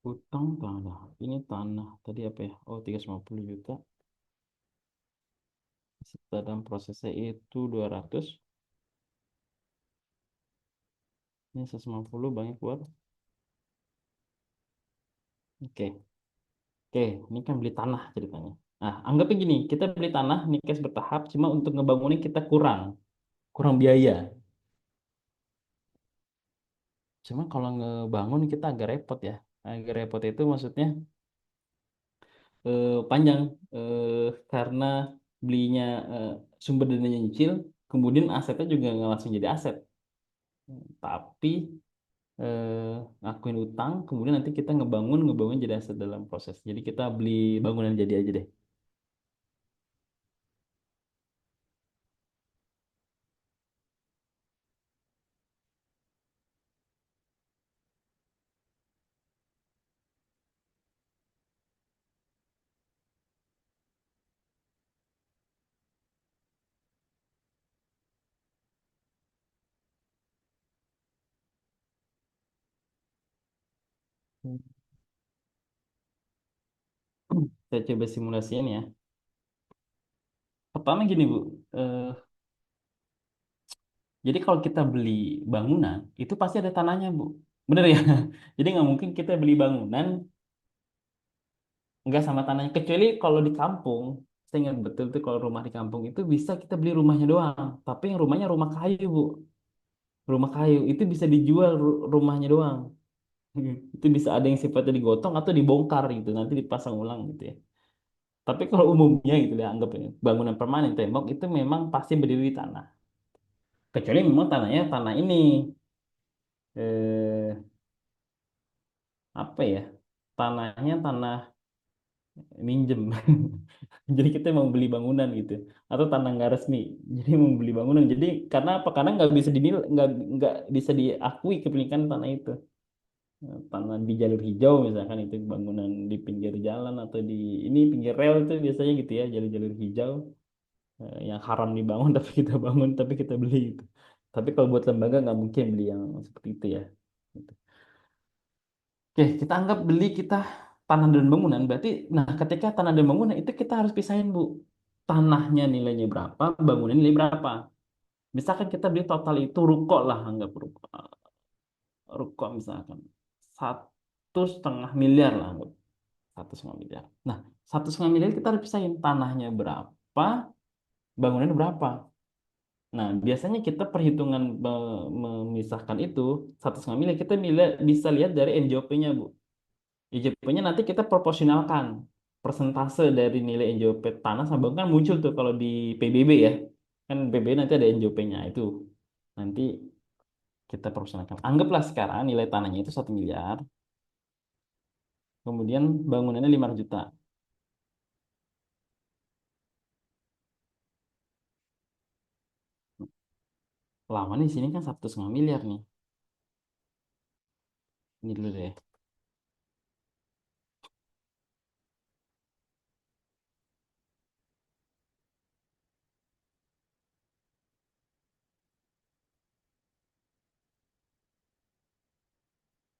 Utang tanah. Ini tanah. Tadi apa ya? Oh 350 juta. Dalam prosesnya itu 200. Ini 150 banyak buat. Oke. Oke. Ini kan beli tanah ceritanya. Nah, anggapnya gini, kita beli tanah, ini cash bertahap, cuma untuk ngebangunin kita kurang biaya. Cuma kalau ngebangun kita agak repot ya. Agak repot itu maksudnya panjang karena belinya eh, sumber dananya nyicil, kemudian asetnya juga nggak langsung jadi aset, tapi ngakuin utang, kemudian nanti kita ngebangun jadi aset dalam proses. Jadi kita beli bangunan jadi aja deh. Saya coba simulasiin ya. Pertama gini Bu, Eh, jadi kalau kita beli bangunan, itu pasti ada tanahnya Bu. Bener ya? Jadi nggak mungkin kita beli bangunan nggak sama tanahnya. Kecuali kalau di kampung, saya ingat betul tuh kalau rumah di kampung itu bisa kita beli rumahnya doang. Tapi yang rumahnya rumah kayu Bu. Rumah kayu itu bisa dijual rumahnya doang. Itu bisa ada yang sifatnya digotong atau dibongkar gitu, nanti dipasang ulang gitu ya. Tapi kalau umumnya gitu ya, anggap ya, bangunan permanen tembok itu memang pasti berdiri di tanah. Kecuali memang tanahnya tanah ini eh, apa ya? Tanahnya tanah minjem. Jadi kita mau beli bangunan gitu, atau tanah nggak resmi. Jadi mau beli bangunan. Jadi karena apa? Karena nggak bisa dinilai, nggak bisa diakui kepemilikan tanah itu. Tanah di jalur hijau misalkan itu bangunan di pinggir jalan atau di ini pinggir rel itu biasanya gitu ya, jalur-jalur hijau yang haram dibangun tapi kita bangun tapi kita beli gitu. Tapi kalau buat lembaga nggak mungkin beli yang seperti itu ya. Gitu. Oke, kita anggap beli kita tanah dan bangunan berarti, nah ketika tanah dan bangunan itu kita harus pisahin Bu, tanahnya nilainya berapa, bangunan nilai berapa. Misalkan kita beli total itu ruko lah, anggap ruko misalkan 1,5 miliar lah, anggap 1,5 miliar. Nah, 1,5 miliar kita harus pisahin tanahnya berapa, bangunannya berapa. Nah, biasanya kita perhitungan memisahkan itu 1,5 miliar kita bisa lihat dari NJOP-nya, Bu. NJOP-nya nanti kita proporsionalkan persentase dari nilai NJOP tanah sama bangunan kan muncul tuh kalau di PBB ya. Kan PBB nanti ada NJOP-nya itu. Nanti kita proporsionalkan. Anggaplah sekarang nilai tanahnya itu 1 miliar, kemudian bangunannya 500 juta. Lama nih sini kan 1,5 miliar nih. Ini dulu deh.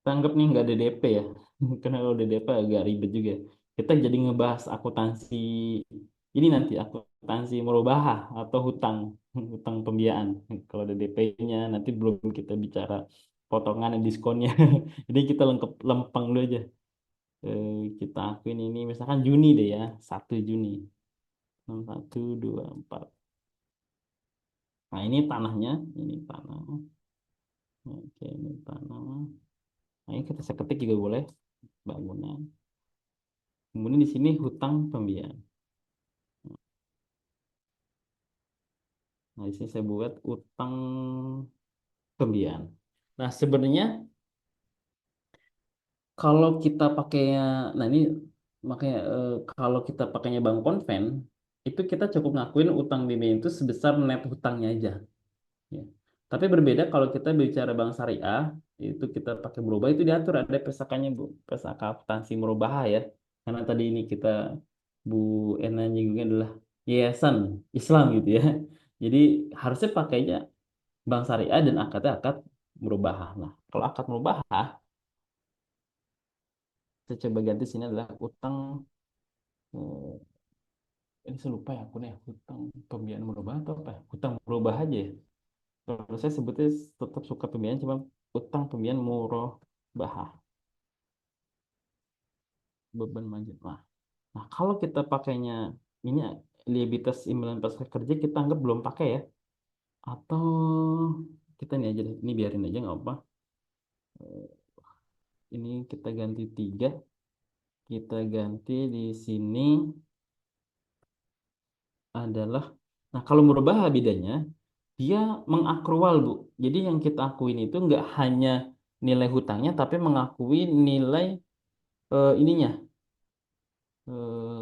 Kita anggap nih nggak ada DP ya. Karena kalau ada DP agak ribet juga. Kita jadi ngebahas akuntansi ini nanti akuntansi merubah atau hutang hutang pembiayaan. Kalau ada DP-nya nanti belum kita bicara potongan dan diskonnya. Jadi kita lengkap lempeng dulu aja. Kita akuin ini misalkan Juni deh ya, 1 Juni. 1, 2, 4. Nah ini tanahnya, ini tanah. Oke, ini tanah. Nah ini kita seketik juga boleh bangunan. Kemudian di sini hutang pembiayaan. Nah, di sini saya buat utang pembiayaan. Nah, sebenarnya kalau kita pakainya, nah ini makanya kalau kita pakainya bank konven, itu kita cukup ngakuin utang pembiayaan itu sebesar net hutangnya aja. Ya. Tapi berbeda kalau kita bicara bank syariah, itu kita pakai berubah itu diatur ada pesakannya Bu, pesaka akuntansi merubah ya. Karena tadi ini kita Bu Ena nyinggungnya adalah yayasan Islam gitu ya. Jadi harusnya pakainya bank syariah dan akadnya akad merubah. Nah, kalau akad merubah, saya coba ganti sini adalah utang. eh, ini saya lupa ya akunnya utang pembiayaan merubah atau apa? Utang merubah aja ya. Kalau saya sebutnya tetap suka pembiayaan cuma utang pembiayaan murabah, beban manjur. Nah, kalau kita pakainya ini liabilitas imbalan pasca kerja kita anggap belum pakai ya. Atau kita ini aja deh, ini biarin aja nggak apa. Ini kita ganti 3, kita ganti di sini adalah, nah kalau merubah bedanya, dia mengakrual Bu. Jadi yang kita akuin itu nggak hanya nilai hutangnya, tapi mengakui nilai ininya, eh,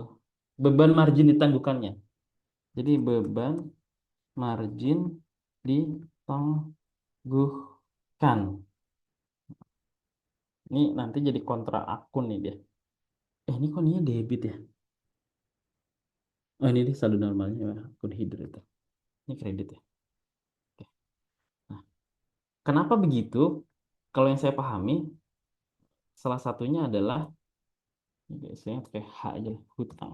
beban margin ditangguhkannya. Jadi beban margin ditangguhkan. Ini nanti jadi kontra akun nih dia. Ini kok ini debit ya? Oh ini dia saldo normalnya akun hidro itu. Ini kredit ya. Oke. Nah, kenapa begitu? Kalau yang saya pahami, salah satunya adalah, saya pakai H aja lah, hutang.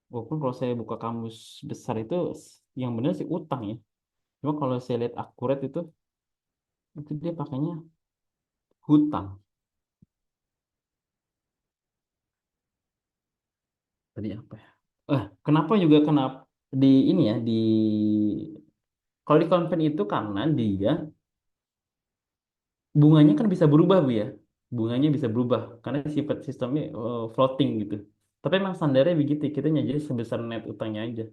Walaupun kalau saya buka kamus besar itu yang benar sih utang ya. Cuma kalau saya lihat akurat itu dia pakainya hutang. Tadi apa ya? Kenapa juga kenapa di ini ya di kalau di konven itu karena dia bunganya kan bisa berubah Bu ya. Bunganya bisa berubah karena sifat sistemnya floating gitu. Tapi emang standarnya begitu, kita jadi sebesar net utangnya aja.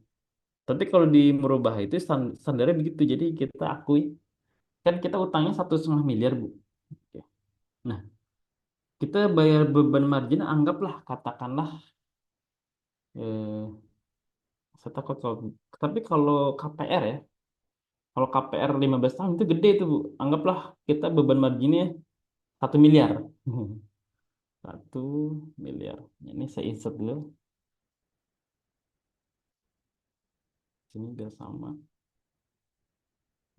Tapi kalau di merubah itu standarnya begitu. Jadi kita akui kan kita utangnya 1,5 miliar Bu. Oke. Nah, kita bayar beban margin anggaplah katakanlah eh, saya takut kalau tapi kalau KPR ya, kalau KPR 15 tahun itu gede itu Bu. Anggaplah kita beban marginnya 1 miliar. 1 miliar. Ini saya insert dulu. Sini biar sama.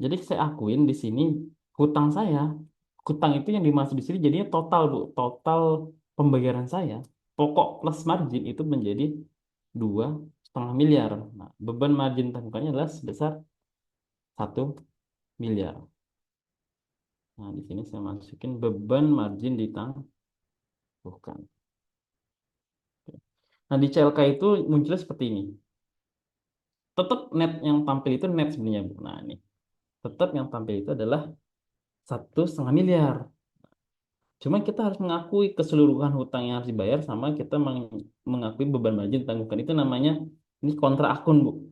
Jadi saya akuin di sini hutang saya, hutang itu yang dimaksud di sini jadinya total Bu, total pembayaran saya, pokok plus margin itu menjadi 2,5 miliar. Nah, beban margin tanggungannya adalah sebesar 1 miliar. Nah, di sini saya masukin beban margin ditangguhkan. Nah, di CLK itu munculnya seperti ini. Tetap net yang tampil itu net sebenarnya Bu. Nah, ini tetap yang tampil itu adalah 1,5 miliar. Cuma kita harus mengakui keseluruhan hutang yang harus dibayar sama kita mengakui beban margin tanggungan itu namanya ini kontra akun Bu.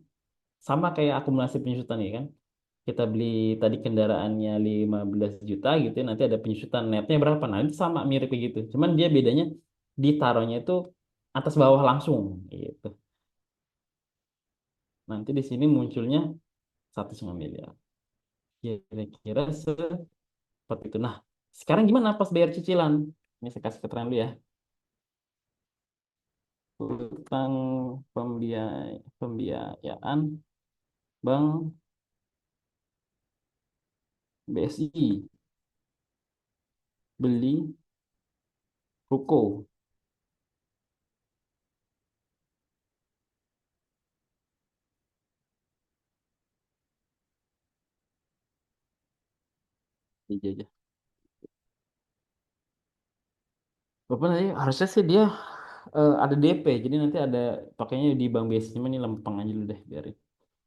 Sama kayak akumulasi penyusutan ya kan. Kita beli tadi kendaraannya 15 juta gitu ya, nanti ada penyusutan netnya berapa. Nah, itu sama mirip kayak gitu. Cuman dia bedanya ditaruhnya itu atas bawah langsung gitu. Nanti di sini munculnya 1,5 miliar. Kira-kira seperti itu. Nah, sekarang gimana pas bayar cicilan? Ini saya kasih keterangan dulu ya. Utang pembiayaan Bank BSI, beli ruko. Iya aja. Bapak nanti harusnya sih dia ada DP, jadi nanti ada pakainya di Bank BSI, cuma ini lempeng aja dulu deh biarin.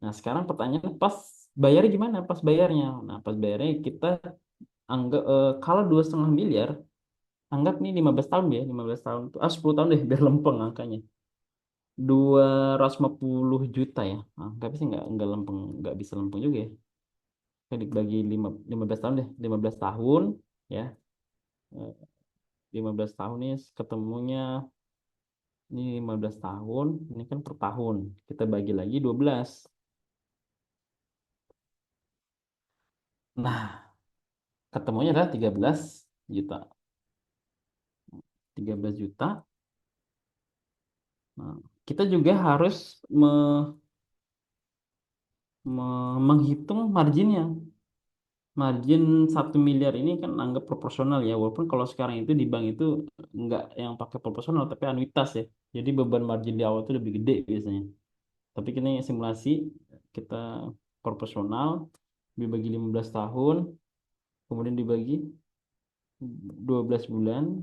Nah sekarang pertanyaannya pas bayarnya gimana? Pas bayarnya, nah pas bayarnya kita anggap kalau 2,5 miliar, anggap nih 15 tahun ya, 15 tahun tuh, 10 tahun deh biar lempeng angkanya. 250 juta ya, tapi sih nggak lempeng, nggak bisa lempeng juga ya. Kayak dibagi 15 tahun deh, 15 tahun ya. Eh, 15 tahun nih ketemunya ini 15 tahun, ini kan per tahun. Kita bagi lagi 12. Nah, ketemunya adalah 13 juta. 13 juta. Nah, kita juga harus menghitung marginnya. Margin 1 miliar ini kan anggap proporsional ya, walaupun kalau sekarang itu di bank itu nggak yang pakai proporsional, tapi anuitas ya. Jadi beban margin di awal itu lebih gede biasanya. Tapi kita yang simulasi, kita proporsional, dibagi 15 tahun, kemudian dibagi 12 bulan,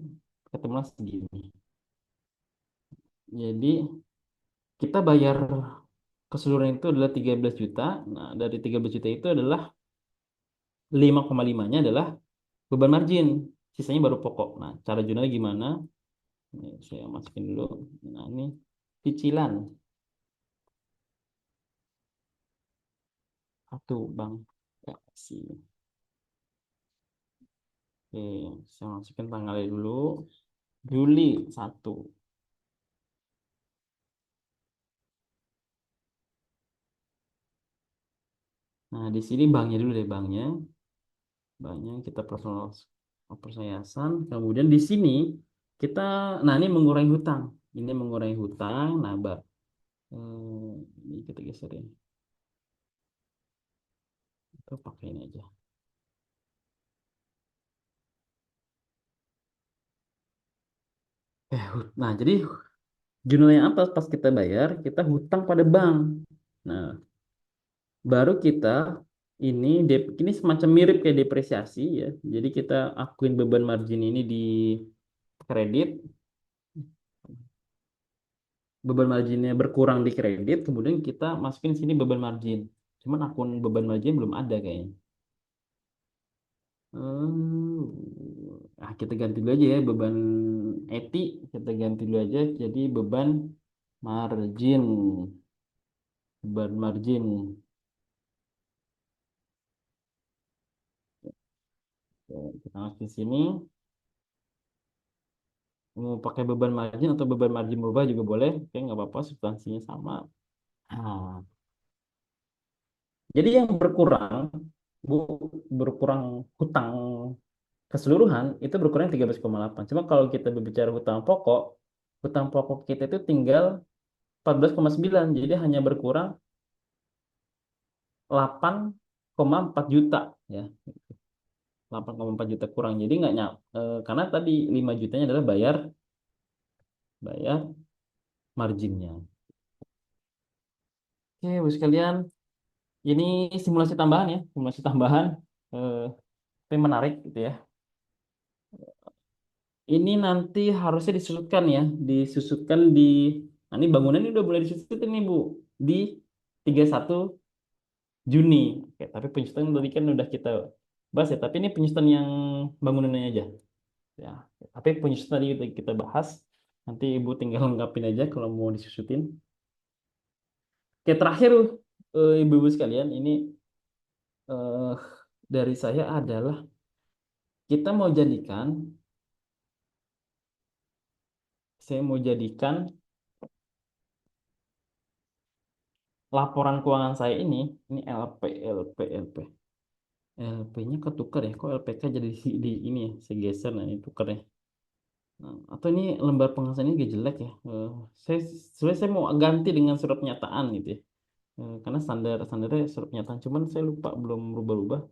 ketemulah segini. Jadi kita bayar keseluruhan itu adalah 13 juta. Nah, dari 13 juta itu adalah 5,5-nya adalah beban margin. Sisanya baru pokok. Nah, cara jurnalnya gimana? Ini saya masukin dulu. Nah, ini cicilan. Satu, Bang. Ya, sih. Oke, saya masukin tanggalnya dulu. Juli 1. Nah, di sini banknya dulu deh, banknya. Banknya kita personal persayasan. Kemudian di sini kita, nah ini mengurangi hutang. Ini mengurangi hutang. Nah, ini kita geser ya. Kita pakai ini aja. Nah, jadi jurnal yang atas pas kita bayar, kita hutang pada bank. Nah, baru kita ini semacam mirip kayak depresiasi ya. Jadi kita akuin beban margin ini di kredit, beban marginnya berkurang di kredit, kemudian kita masukin sini beban margin. Cuman akun beban margin belum ada kayaknya. Kita ganti dulu aja ya beban eti, kita ganti dulu aja jadi margin, beban margin. Kita masukin sini. Mau pakai beban margin atau beban margin berubah juga boleh. Oke, nggak apa-apa, substansinya sama. Nah, jadi yang berkurang, Bu, berkurang hutang keseluruhan itu berkurang 13,8. Cuma kalau kita berbicara hutang pokok kita itu tinggal 14,9. Jadi hanya berkurang 8,4 juta ya. 8,4 juta kurang. Jadi nggak karena tadi 5 jutanya adalah bayar bayar marginnya. Oke, Bu sekalian, ini simulasi tambahan ya, simulasi tambahan. Eh, tapi menarik gitu ya. Ini nanti harusnya disusutkan ya, disusutkan nah ini bangunan ini udah mulai disusutin nih Bu, di 31 Juni. Oke, tapi penyusutan tadi kan udah kita bahas ya, tapi ini penyusutan yang bangunannya aja. Ya, tapi penyusutan tadi kita bahas, nanti Ibu tinggal lengkapin aja kalau mau disusutin. Oke, terakhir Ibu-ibu sekalian, ini eh, dari saya adalah kita mau jadikan, saya mau jadikan laporan keuangan saya ini LP, LP, LP. LP-nya ketukar ya, kok LPK jadi di ini ya, saya geser, nah ini tukar ya. Nah, atau ini lembar penghasilan ini gak jelek ya. Sebenarnya saya mau ganti dengan surat pernyataan gitu ya. Karena standarnya surat pernyataan, cuman saya lupa belum rubah-rubah.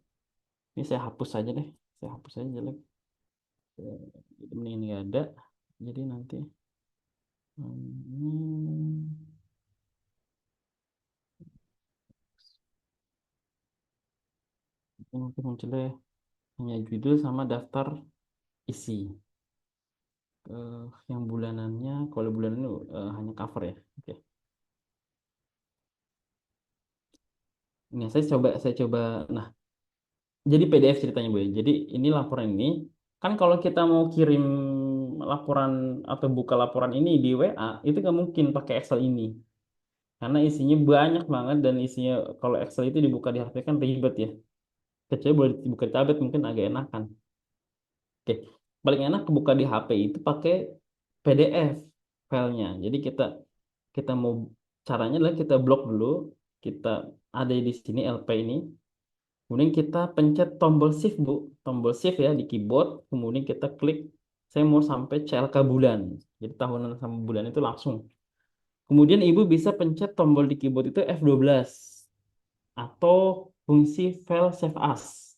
Ini saya hapus saja deh, saya hapus saja jelek. Ini nggak ada, jadi nanti hmm, mungkin munculnya hanya judul sama daftar isi. Yang bulanannya, kalau bulanannya hanya cover ya. Oke. Ini saya coba. Nah, jadi PDF ceritanya Bu ya. Jadi ini laporan ini kan kalau kita mau kirim laporan atau buka laporan ini di WA itu nggak mungkin pakai Excel ini karena isinya banyak banget dan isinya kalau Excel itu dibuka di HP kan ribet ya. Kecuali boleh dibuka di tablet mungkin agak enakan. Oke, paling enak buka di HP itu pakai PDF filenya. Jadi kita kita mau caranya adalah kita blok dulu, kita ada di sini LP ini. Kemudian kita pencet tombol shift Bu, tombol shift ya di keyboard. Kemudian kita klik saya mau sampai CLK bulan. Jadi tahunan sama bulan itu langsung. Kemudian Ibu bisa pencet tombol di keyboard itu F12 atau fungsi file save as.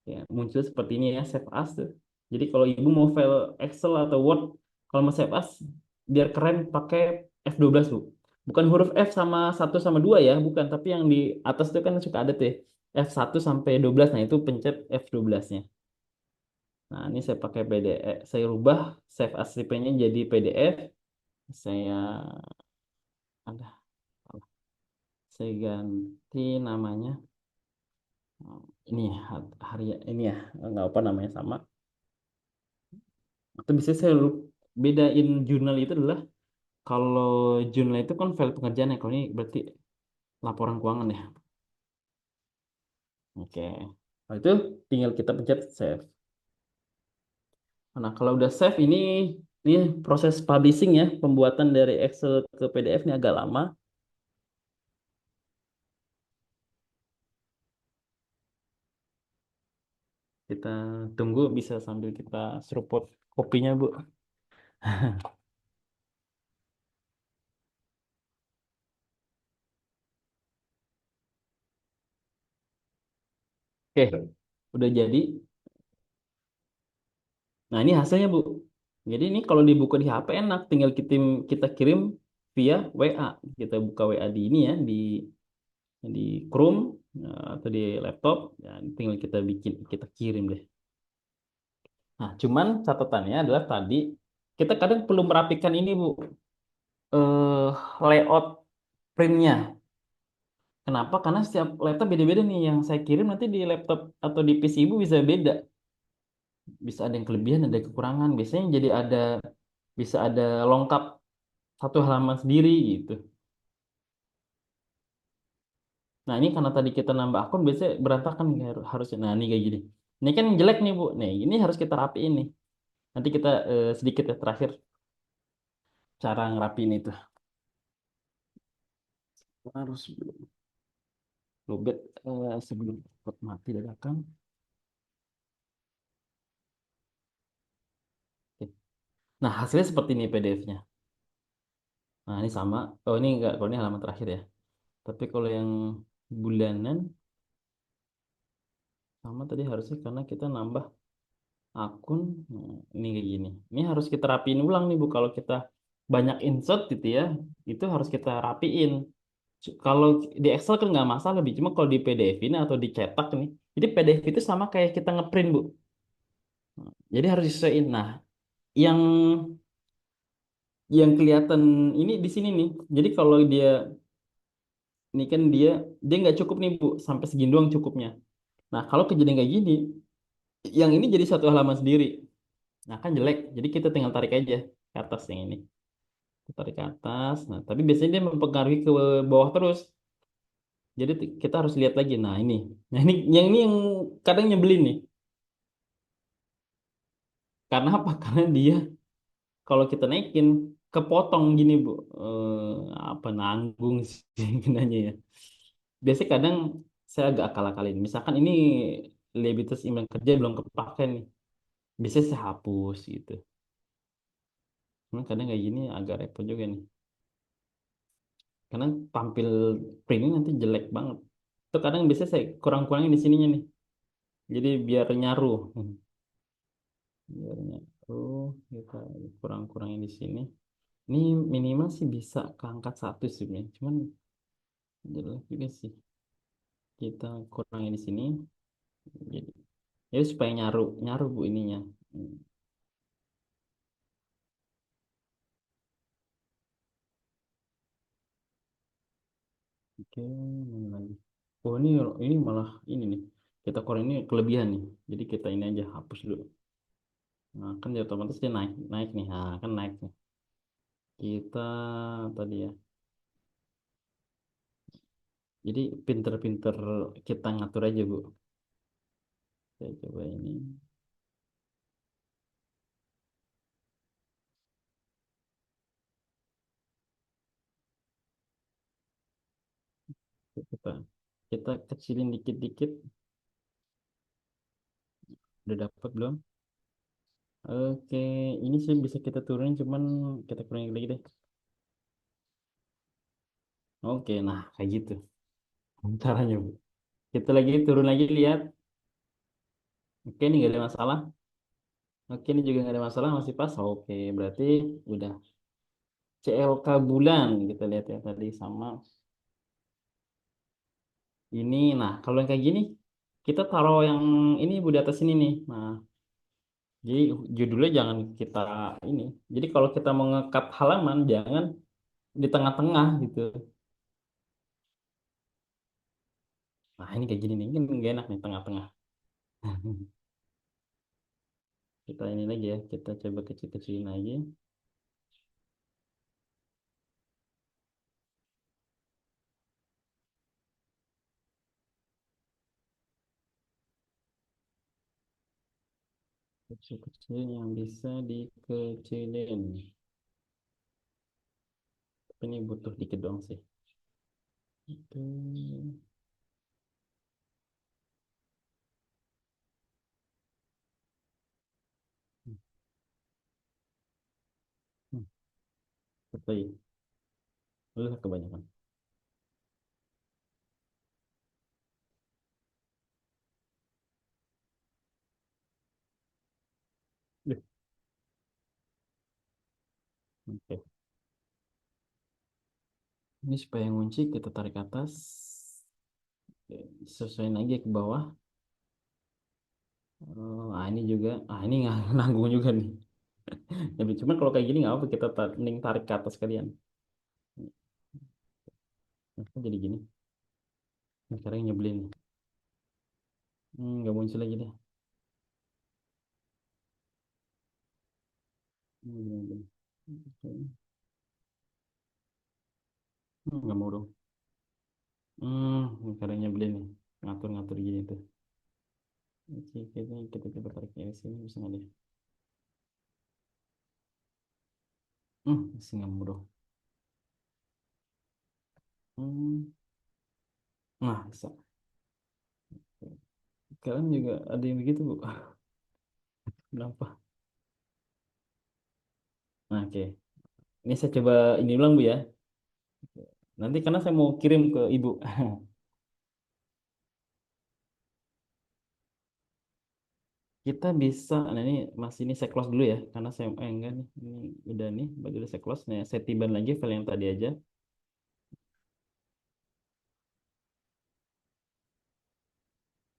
Ya, muncul seperti ini ya, save as tuh. Jadi kalau Ibu mau file Excel atau Word, kalau mau save as biar keren pakai F12 Bu. Bukan huruf F sama 1 sama 2 ya, bukan, tapi yang di atas itu kan suka ada tuh ya, F1 sampai 12. Nah, itu pencet F12-nya. Nah, ini saya pakai PDF, saya rubah save as nya jadi PDF. Saya ada saya ganti namanya. Ini ya, hari ini ya, nggak apa namanya sama. Atau bisa saya bedain jurnal itu adalah kalau jurnal itu kan file pengerjaan ya, kalau ini berarti laporan keuangan ya. Oke. Nah, itu tinggal kita pencet save. Nah, kalau udah save ini proses publishing ya, pembuatan dari Excel ke PDF ini agak lama. Kita tunggu bisa sambil kita seruput kopinya, Bu. Oke, udah jadi. Nah, ini hasilnya, Bu. Jadi ini kalau dibuka di HP enak, tinggal kita kirim via WA. Kita buka WA di ini ya, di Chrome atau di laptop, ya, tinggal kita bikin, kita kirim deh. Nah, cuman catatannya adalah tadi kita kadang perlu merapikan ini Bu, eh, layout printnya. Kenapa? Karena setiap laptop beda-beda nih. Yang saya kirim nanti di laptop atau di PC Ibu bisa beda. Bisa ada yang kelebihan, ada yang kekurangan. Biasanya jadi bisa ada lengkap satu halaman sendiri gitu. Nah ini karena tadi kita nambah akun biasanya berantakan nih harusnya. Nah ini kayak gini. Ini kan jelek nih Bu. Nih ini harus kita rapiin nih. Nanti kita sedikit ya terakhir cara ngerapiin itu. Harus lobet sebelum pot mati dadakan. Oke. Nah hasilnya seperti ini PDF-nya. Nah ini sama. Oh ini enggak, kalau ini halaman terakhir ya. Tapi kalau yang bulanan sama tadi harusnya karena kita nambah akun. Nah, ini kayak gini. Ini harus kita rapiin ulang nih Bu. Kalau kita banyak insert gitu ya, itu harus kita rapiin. Kalau di Excel kan nggak masalah lebih, cuma kalau di PDF ini atau dicetak nih, jadi PDF itu sama kayak kita ngeprint Bu. Jadi harus disesuaiin. Nah, yang kelihatan ini di sini nih. Jadi kalau dia ini kan dia nggak cukup nih Bu, sampai segini doang cukupnya. Nah, kalau kejadian kayak gini, yang ini jadi satu halaman sendiri. Nah, kan jelek. Jadi kita tinggal tarik aja ke atas yang ini. Kita tarik ke atas. Nah, tapi biasanya dia mempengaruhi ke bawah terus. Jadi kita harus lihat lagi. Nah, ini. Nah, ini yang kadang nyebelin nih. Karena apa? Karena dia kalau kita naikin kepotong gini, Bu. Apa nanggung sih kenanya ya. Biasanya kadang saya agak akal-akalin. Misalkan ini liabilitas imbang kerja belum kepake nih. Biasanya saya hapus gitu. Cuman kadang kayak gini agak repot juga nih. Karena tampil printnya nanti jelek banget. Itu kadang biasanya saya kurang-kurangin di sininya nih. Jadi biar nyaru. Biar nyaru. Kita kurang-kurangin di sini. Ini minimal sih bisa keangkat satu sebenarnya. Cuman jelek juga sih. Kita kurangin di sini. Jadi supaya nyaru. Nyaru Bu ininya. Hmm, Oke, mana lagi? Oh ini malah ini nih. Kita kurang ini kelebihan nih. Jadi kita ini aja hapus dulu. Nah, kan dia otomatis dia naik, naik nih. Nah, kan naik nih. Kita tadi ya. Jadi pinter-pinter kita ngatur aja, Bu. Saya coba ini. Kita kita kecilin dikit-dikit. Udah dapat belum? Oke, ini sih bisa kita turunin, cuman kita kurangin lagi deh. Oke, nah kayak gitu caranya, Bu. Kita lagi turun lagi lihat. Oke, ini nggak ada masalah. Oke, ini juga nggak ada masalah, masih pas. Oke, berarti udah CLK bulan kita lihat ya tadi sama ini. Nah, kalau yang kayak gini, kita taruh yang ini Bu di atas ini nih. Nah, jadi judulnya jangan kita ini. Jadi kalau kita mau ngekat halaman, jangan di tengah-tengah gitu. Nah, ini kayak gini nih, kan nggak enak nih tengah-tengah. Kita ini lagi ya, kita coba kecil-kecilin lagi. Kecil-kecil yang bisa dikecilin. Tapi ini butuh dikit doang sih. Itu. Hmm, Betul. Lu kebanyakan. Oke. Ini supaya ngunci kita tarik ke atas. Oke, sesuaiin lagi ke bawah. Ini juga. Ini nggak nanggung juga nih. Tapi cuma kalau kayak gini nggak apa kita mending tarik ke atas kalian. Nah, kok jadi gini. Nah, sekarang yang nyebelin nih. Nggak muncul lagi deh. Gini, gini. Nggak mau dong. Sekarang nyebelin nih. Ngatur-ngatur gini tuh. Oke, kita coba tarik dari sini bisa nggak deh? Masih nggak mau dong. Hmm, nah, bisa. Kalian juga ada yang begitu, Bu. Kenapa? Nah, oke. Ini saya coba ini ulang, Bu ya. Nanti karena saya mau kirim ke Ibu. Kita bisa, nah ini masih ini saya close dulu ya, karena saya enggak nih, ini udah nih, baju udah saya close. Nah, saya tiban lagi file yang tadi aja.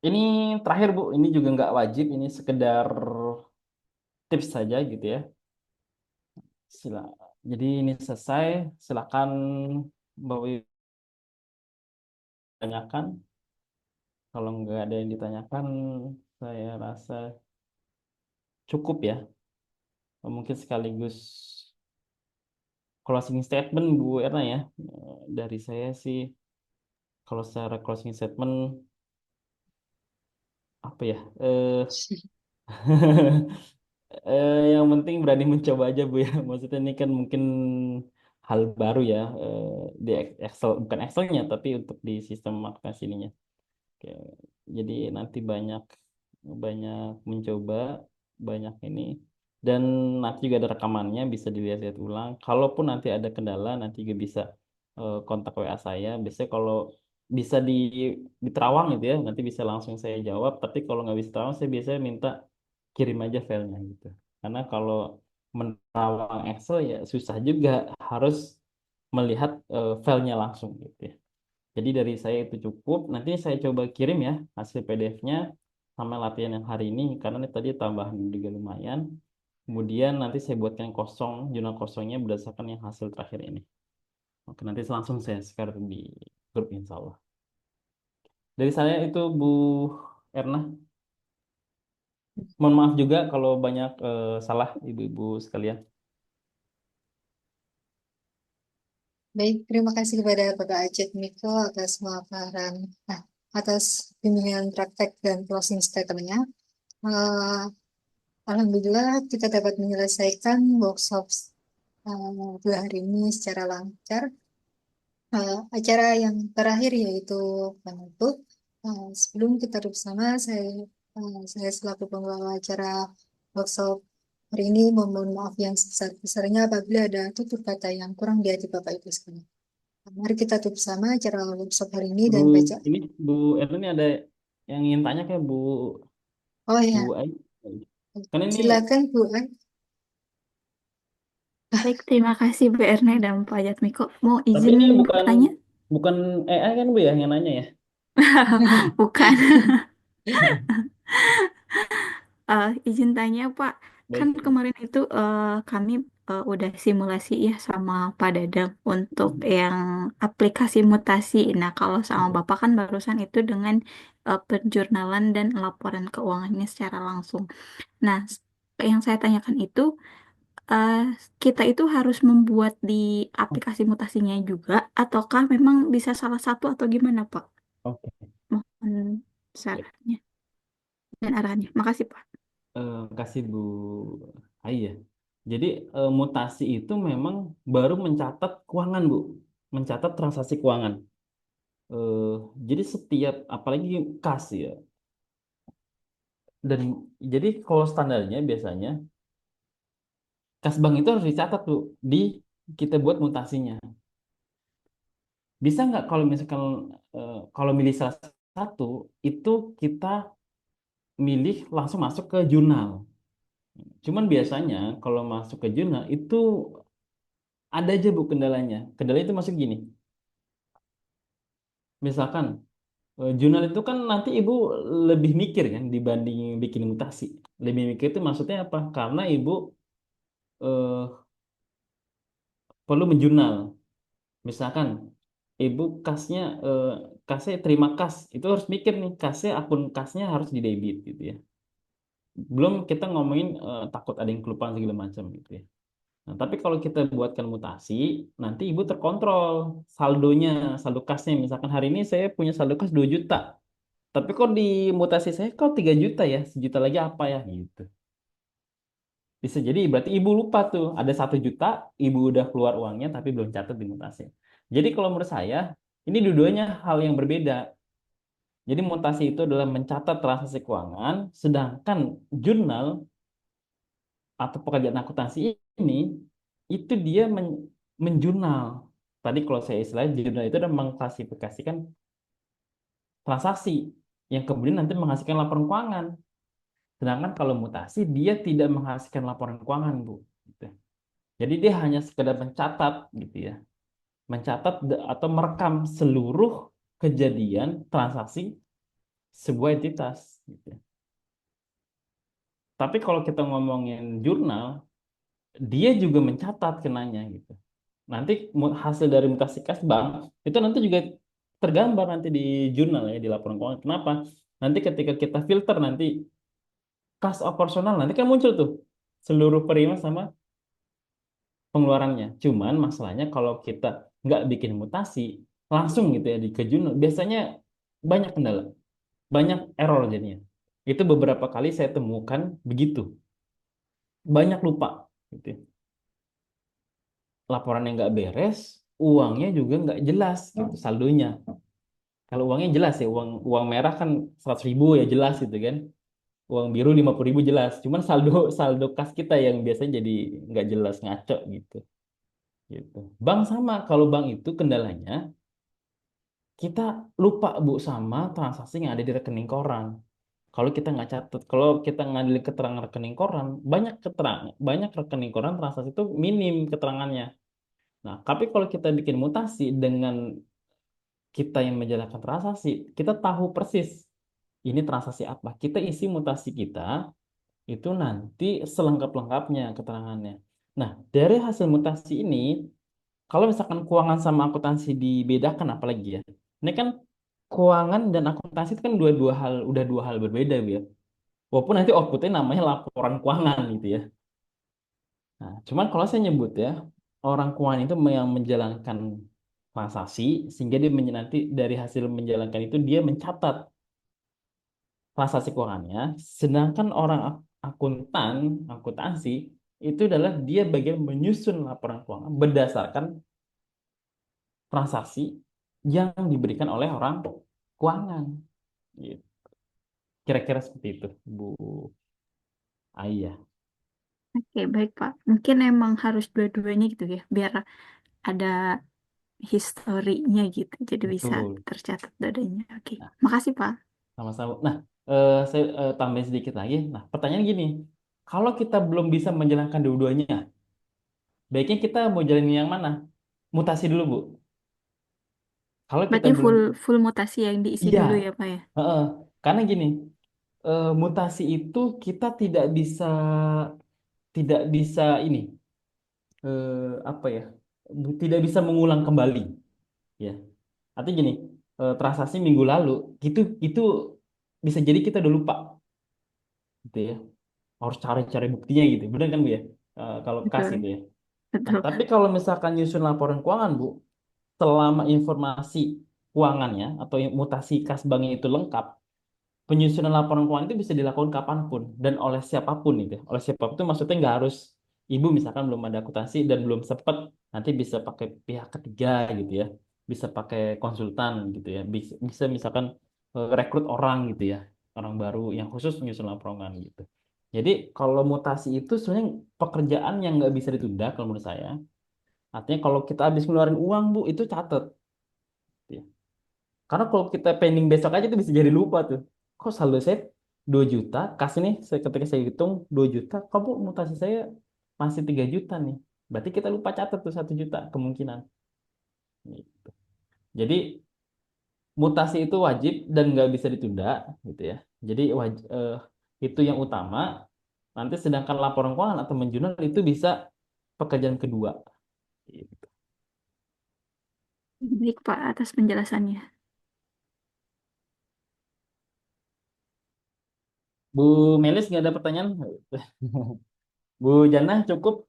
Ini terakhir Bu, ini juga nggak wajib, ini sekedar tips saja gitu ya. Sila, jadi ini selesai, silakan Mbak Wiwi tanyakan. Kalau nggak ada yang ditanyakan, saya rasa cukup ya. Mungkin sekaligus closing statement Bu Erna ya. Dari saya sih, kalau secara closing statement apa ya? Yang penting berani mencoba aja Bu ya. Maksudnya ini kan mungkin hal baru ya di Excel, bukan Excelnya tapi untuk di sistem aplikasi ininya. Oke. Jadi nanti banyak banyak mencoba, banyak ini, dan nanti juga ada rekamannya bisa dilihat-lihat ulang. Kalaupun nanti ada kendala nanti juga bisa kontak WA saya. Biasanya kalau bisa di Terawang gitu ya, nanti bisa langsung saya jawab. Tapi kalau nggak bisa Terawang, saya biasanya minta kirim aja filenya gitu. Karena kalau menerawang Excel ya susah juga, harus melihat filenya langsung gitu ya. Jadi dari saya itu cukup. Nanti saya coba kirim ya hasil PDF-nya sama latihan yang hari ini karena ini tadi tambahan juga lumayan. Kemudian nanti saya buatkan kosong, jurnal kosongnya berdasarkan yang hasil terakhir ini. Oke, nanti langsung saya share di grup insya Allah. Dari saya itu Bu Erna. Mohon maaf juga kalau banyak salah ibu-ibu sekalian. Baik, terima kasih kepada Bapak Ajat Miko atas pemaparan, nah, atas bimbingan praktek dan closing statement-nya. Eh, Alhamdulillah kita dapat menyelesaikan workshop 2 hari ini secara lancar. Acara yang terakhir yaitu penutup. Sebelum kita duduk bersama, saya selaku pembawa acara workshop hari ini memohon maaf yang sebesar-besarnya apabila ada tutur kata yang kurang di hati Bapak Ibu sekalian. Mari kita tutup bersama acara workshop hari ini Bu, dan baca. ini Bu Erna ini ada yang ingin tanya kayak Oh Bu ya, Ai. Kan ini, silakan Bu An. Baik, terima kasih Bu Erne dan Pak Jatmiko. Mau tapi izin ini bukan bertanya? bukan AI kan Bu ya yang nanya ya? Bukan. Izin tanya Pak, kan Baik. kemarin itu kami udah simulasi ya sama Pak Dadang untuk yang aplikasi mutasi. Nah, kalau sama Bapak kan barusan itu dengan penjurnalan dan laporan keuangannya secara langsung. Nah, yang saya tanyakan itu eh, kita itu harus membuat di aplikasi mutasinya juga, ataukah memang bisa salah satu atau gimana, Pak? Oke. Mohon sarannya dan arahannya. Makasih, Pak. Kasih Bu Ai ya. Jadi mutasi itu memang baru mencatat keuangan Bu, mencatat transaksi keuangan. Eh, jadi setiap apalagi kas ya. Dan jadi kalau standarnya biasanya kas bank itu harus dicatat Bu di kita buat mutasinya. Bisa nggak kalau misalkan kalau milih salah satu itu kita milih langsung masuk ke jurnal. Cuman biasanya kalau masuk ke jurnal itu Ada aja Bu kendalanya. Kendala itu masuk gini. Misalkan jurnal itu kan nanti ibu lebih mikir kan dibanding bikin mutasi. Lebih mikir itu maksudnya apa? Karena ibu eh, perlu menjurnal. Misalkan ibu kasnya terima kas, itu harus mikir nih kasnya akun kasnya harus di debit gitu ya. Belum kita ngomongin takut ada yang kelupaan segala macam gitu ya. Nah, tapi kalau kita buatkan mutasi, nanti ibu terkontrol saldonya, saldo kasnya. Misalkan hari ini saya punya saldo kas 2 juta. Tapi kok di mutasi saya kok 3 juta ya? Sejuta lagi apa ya gitu. Bisa jadi berarti ibu lupa tuh ada 1 juta, ibu udah keluar uangnya tapi belum catat di mutasi. Jadi kalau menurut saya ini dua-duanya hal yang berbeda. Jadi mutasi itu adalah mencatat transaksi keuangan, sedangkan jurnal atau pekerjaan akuntansi ini itu dia menjurnal. Tadi kalau saya istilahnya jurnal itu adalah mengklasifikasikan transaksi yang kemudian nanti menghasilkan laporan keuangan. Sedangkan kalau mutasi dia tidak menghasilkan laporan keuangan, Bu. Gitu. Jadi dia hanya sekedar mencatat gitu ya. Mencatat atau merekam seluruh kejadian transaksi sebuah entitas gitu ya. Tapi kalau kita ngomongin jurnal, dia juga mencatat kenanya gitu. Nanti hasil dari mutasi kas bank itu nanti juga tergambar nanti di jurnal ya di laporan keuangan. Kenapa? Nanti ketika kita filter nanti kas operasional nanti kan muncul tuh seluruh prima sama pengeluarannya. Cuman masalahnya kalau kita nggak bikin mutasi langsung gitu ya di ke jurnal, biasanya banyak kendala, banyak error jadinya. Itu beberapa kali saya temukan begitu, banyak lupa gitu ya. Laporan yang nggak beres, uangnya juga nggak jelas gitu saldonya. Kalau uangnya jelas ya, uang uang merah kan 100.000 ya jelas gitu kan. Uang biru 50.000 jelas. Cuman saldo saldo kas kita yang biasanya jadi nggak jelas ngaco gitu. Gitu. Bank sama, kalau bank itu kendalanya kita lupa Bu sama transaksi yang ada di rekening koran. Kalau kita nggak catat, kalau kita ngambil keterangan rekening koran, banyak rekening koran transaksi itu minim keterangannya. Nah, tapi kalau kita bikin mutasi dengan kita yang menjalankan transaksi, kita tahu persis ini transaksi apa. Kita isi mutasi kita itu nanti selengkap-lengkapnya keterangannya. Nah, dari hasil mutasi ini, kalau misalkan keuangan sama akuntansi dibedakan apalagi ya. Ini kan keuangan dan akuntansi itu kan udah dua hal berbeda Bu ya. Walaupun nanti outputnya namanya laporan keuangan gitu ya. Nah, cuman kalau saya nyebut ya, orang keuangan itu yang menjalankan transaksi sehingga dia nanti dari hasil menjalankan itu dia mencatat transaksi keuangannya, sedangkan orang akuntansi itu adalah dia bagian menyusun laporan keuangan berdasarkan transaksi yang diberikan oleh orang keuangan. Gitu. Kira-kira seperti itu, Bu Ayah. Oke, baik Pak. Mungkin emang harus dua-duanya gitu ya, biar ada historinya gitu. Jadi bisa Betul. tercatat dua-duanya. Oke, Nah, makasih Pak. sama-sama. Nah, saya tambahin sedikit lagi. Nah, pertanyaan gini, kalau kita belum bisa menjalankan dua-duanya, baiknya kita mau jalanin yang mana? Mutasi dulu, Bu. Kalau kita Berarti belum, full full mutasi yang diisi iya, dulu ya Pak ya. heeh. Karena gini, mutasi itu kita tidak bisa ini, apa ya, tidak bisa mengulang kembali, ya. Artinya gini, transaksi minggu lalu, itu bisa jadi kita udah lupa, gitu ya. Harus cari-cari buktinya gitu, benar kan Bu ya? Kalau kas Betul, gitu ya. Nah, betul. tapi kalau misalkan nyusun laporan keuangan, Bu, selama informasi keuangannya atau mutasi kas banknya itu lengkap, penyusunan laporan keuangan itu bisa dilakukan kapanpun dan oleh siapapun itu. Oleh siapapun itu maksudnya nggak harus ibu misalkan belum ada akuntansi dan belum sempat, nanti bisa pakai pihak ketiga gitu ya. Bisa pakai konsultan gitu ya. Bisa misalkan rekrut orang gitu ya. Orang baru yang khusus menyusun laporan gitu. Jadi kalau mutasi itu sebenarnya pekerjaan yang nggak bisa ditunda kalau menurut saya. Artinya kalau kita habis ngeluarin uang Bu itu catat. Ya. Karena kalau kita pending besok aja itu bisa jadi lupa tuh. Kok saldo saya 2 juta, kas ini ketika saya hitung 2 juta, kok Bu mutasi saya masih 3 juta nih. Berarti kita lupa catat tuh 1 juta kemungkinan. Gitu. Jadi mutasi itu wajib dan nggak bisa ditunda, gitu ya. Jadi itu yang utama. Nanti sedangkan laporan keuangan atau menjurnal itu bisa pekerjaan kedua. Gitu. Baik, Pak, atas penjelasannya. Bu Melis nggak ada pertanyaan? Bu Jannah cukup?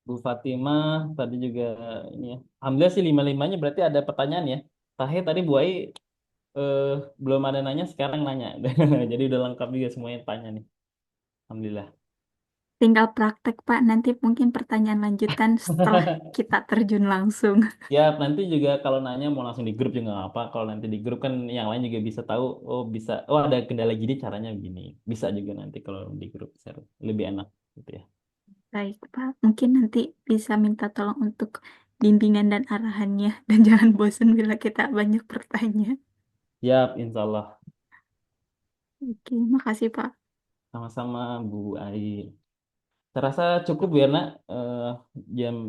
Bu Fatimah tadi juga ini ya. Alhamdulillah sih lima-limanya berarti ada pertanyaan ya. Terakhir tadi Bu Ai eh, belum ada nanya, sekarang nanya. Jadi udah lengkap juga semuanya tanya nih. Alhamdulillah. Tinggal praktek, Pak. Nanti mungkin pertanyaan lanjutan setelah kita terjun langsung. Ya, nanti juga kalau nanya mau langsung di grup juga nggak apa. Kalau nanti di grup kan yang lain juga bisa tahu. Oh bisa. Oh ada kendala gini caranya begini. Bisa juga nanti kalau di grup share lebih enak gitu ya. Baik, Pak. Mungkin nanti bisa minta tolong untuk bimbingan dan arahannya. Dan jangan bosan bila kita banyak bertanya. Yap, insya Allah. Oke, makasih, Pak. Sama-sama Bu Ai. Saya rasa cukup Bu Yana. Eh,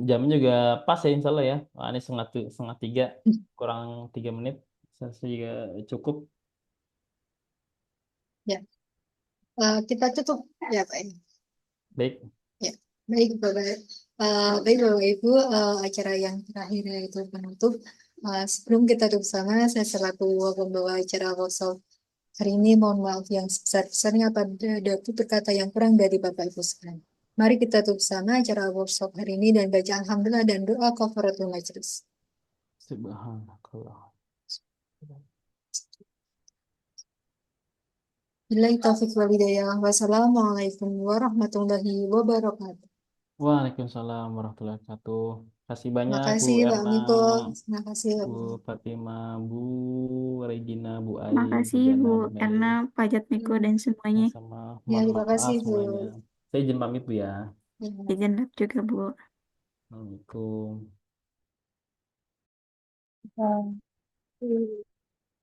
jamnya juga pas ya insya Allah ya. Wah, ini setengah 3 kurang 3 menit. Saya rasa juga cukup. Ya, kita tutup ya Pak. Baik. Ya, baik Bapak. Baik Bapak Ibu, acara yang terakhir yaitu penutup. Sebelum kita tutup sama, saya selaku pembawa acara workshop hari ini mohon maaf yang sebesar-besarnya pada ada tutur kata yang kurang dari Bapak Ibu sekalian. Mari kita tutup sama acara workshop hari ini dan baca Alhamdulillah dan doa kafaratul majelis. Subhanallah. Billahi taufiq wal hidayah. Wassalamualaikum warahmatullahi wabarakatuh. Waalaikumsalam warahmatullahi wabarakatuh. Kasih banyak Bu Makasih Pak Erna, Miko. Terima kasih Pak Bu Miko. Fatimah, Bu Regina, Bu Ai, Bu Makasih, Bu Jana, Bu Erna, Melis. Pak Jatmiko, dan semuanya. Sama Ya, mohon terima kasih maaf Bu. semuanya. Saya izin pamit Bu ya. Ya. Izin juga, Bu. Assalamualaikum. Ya.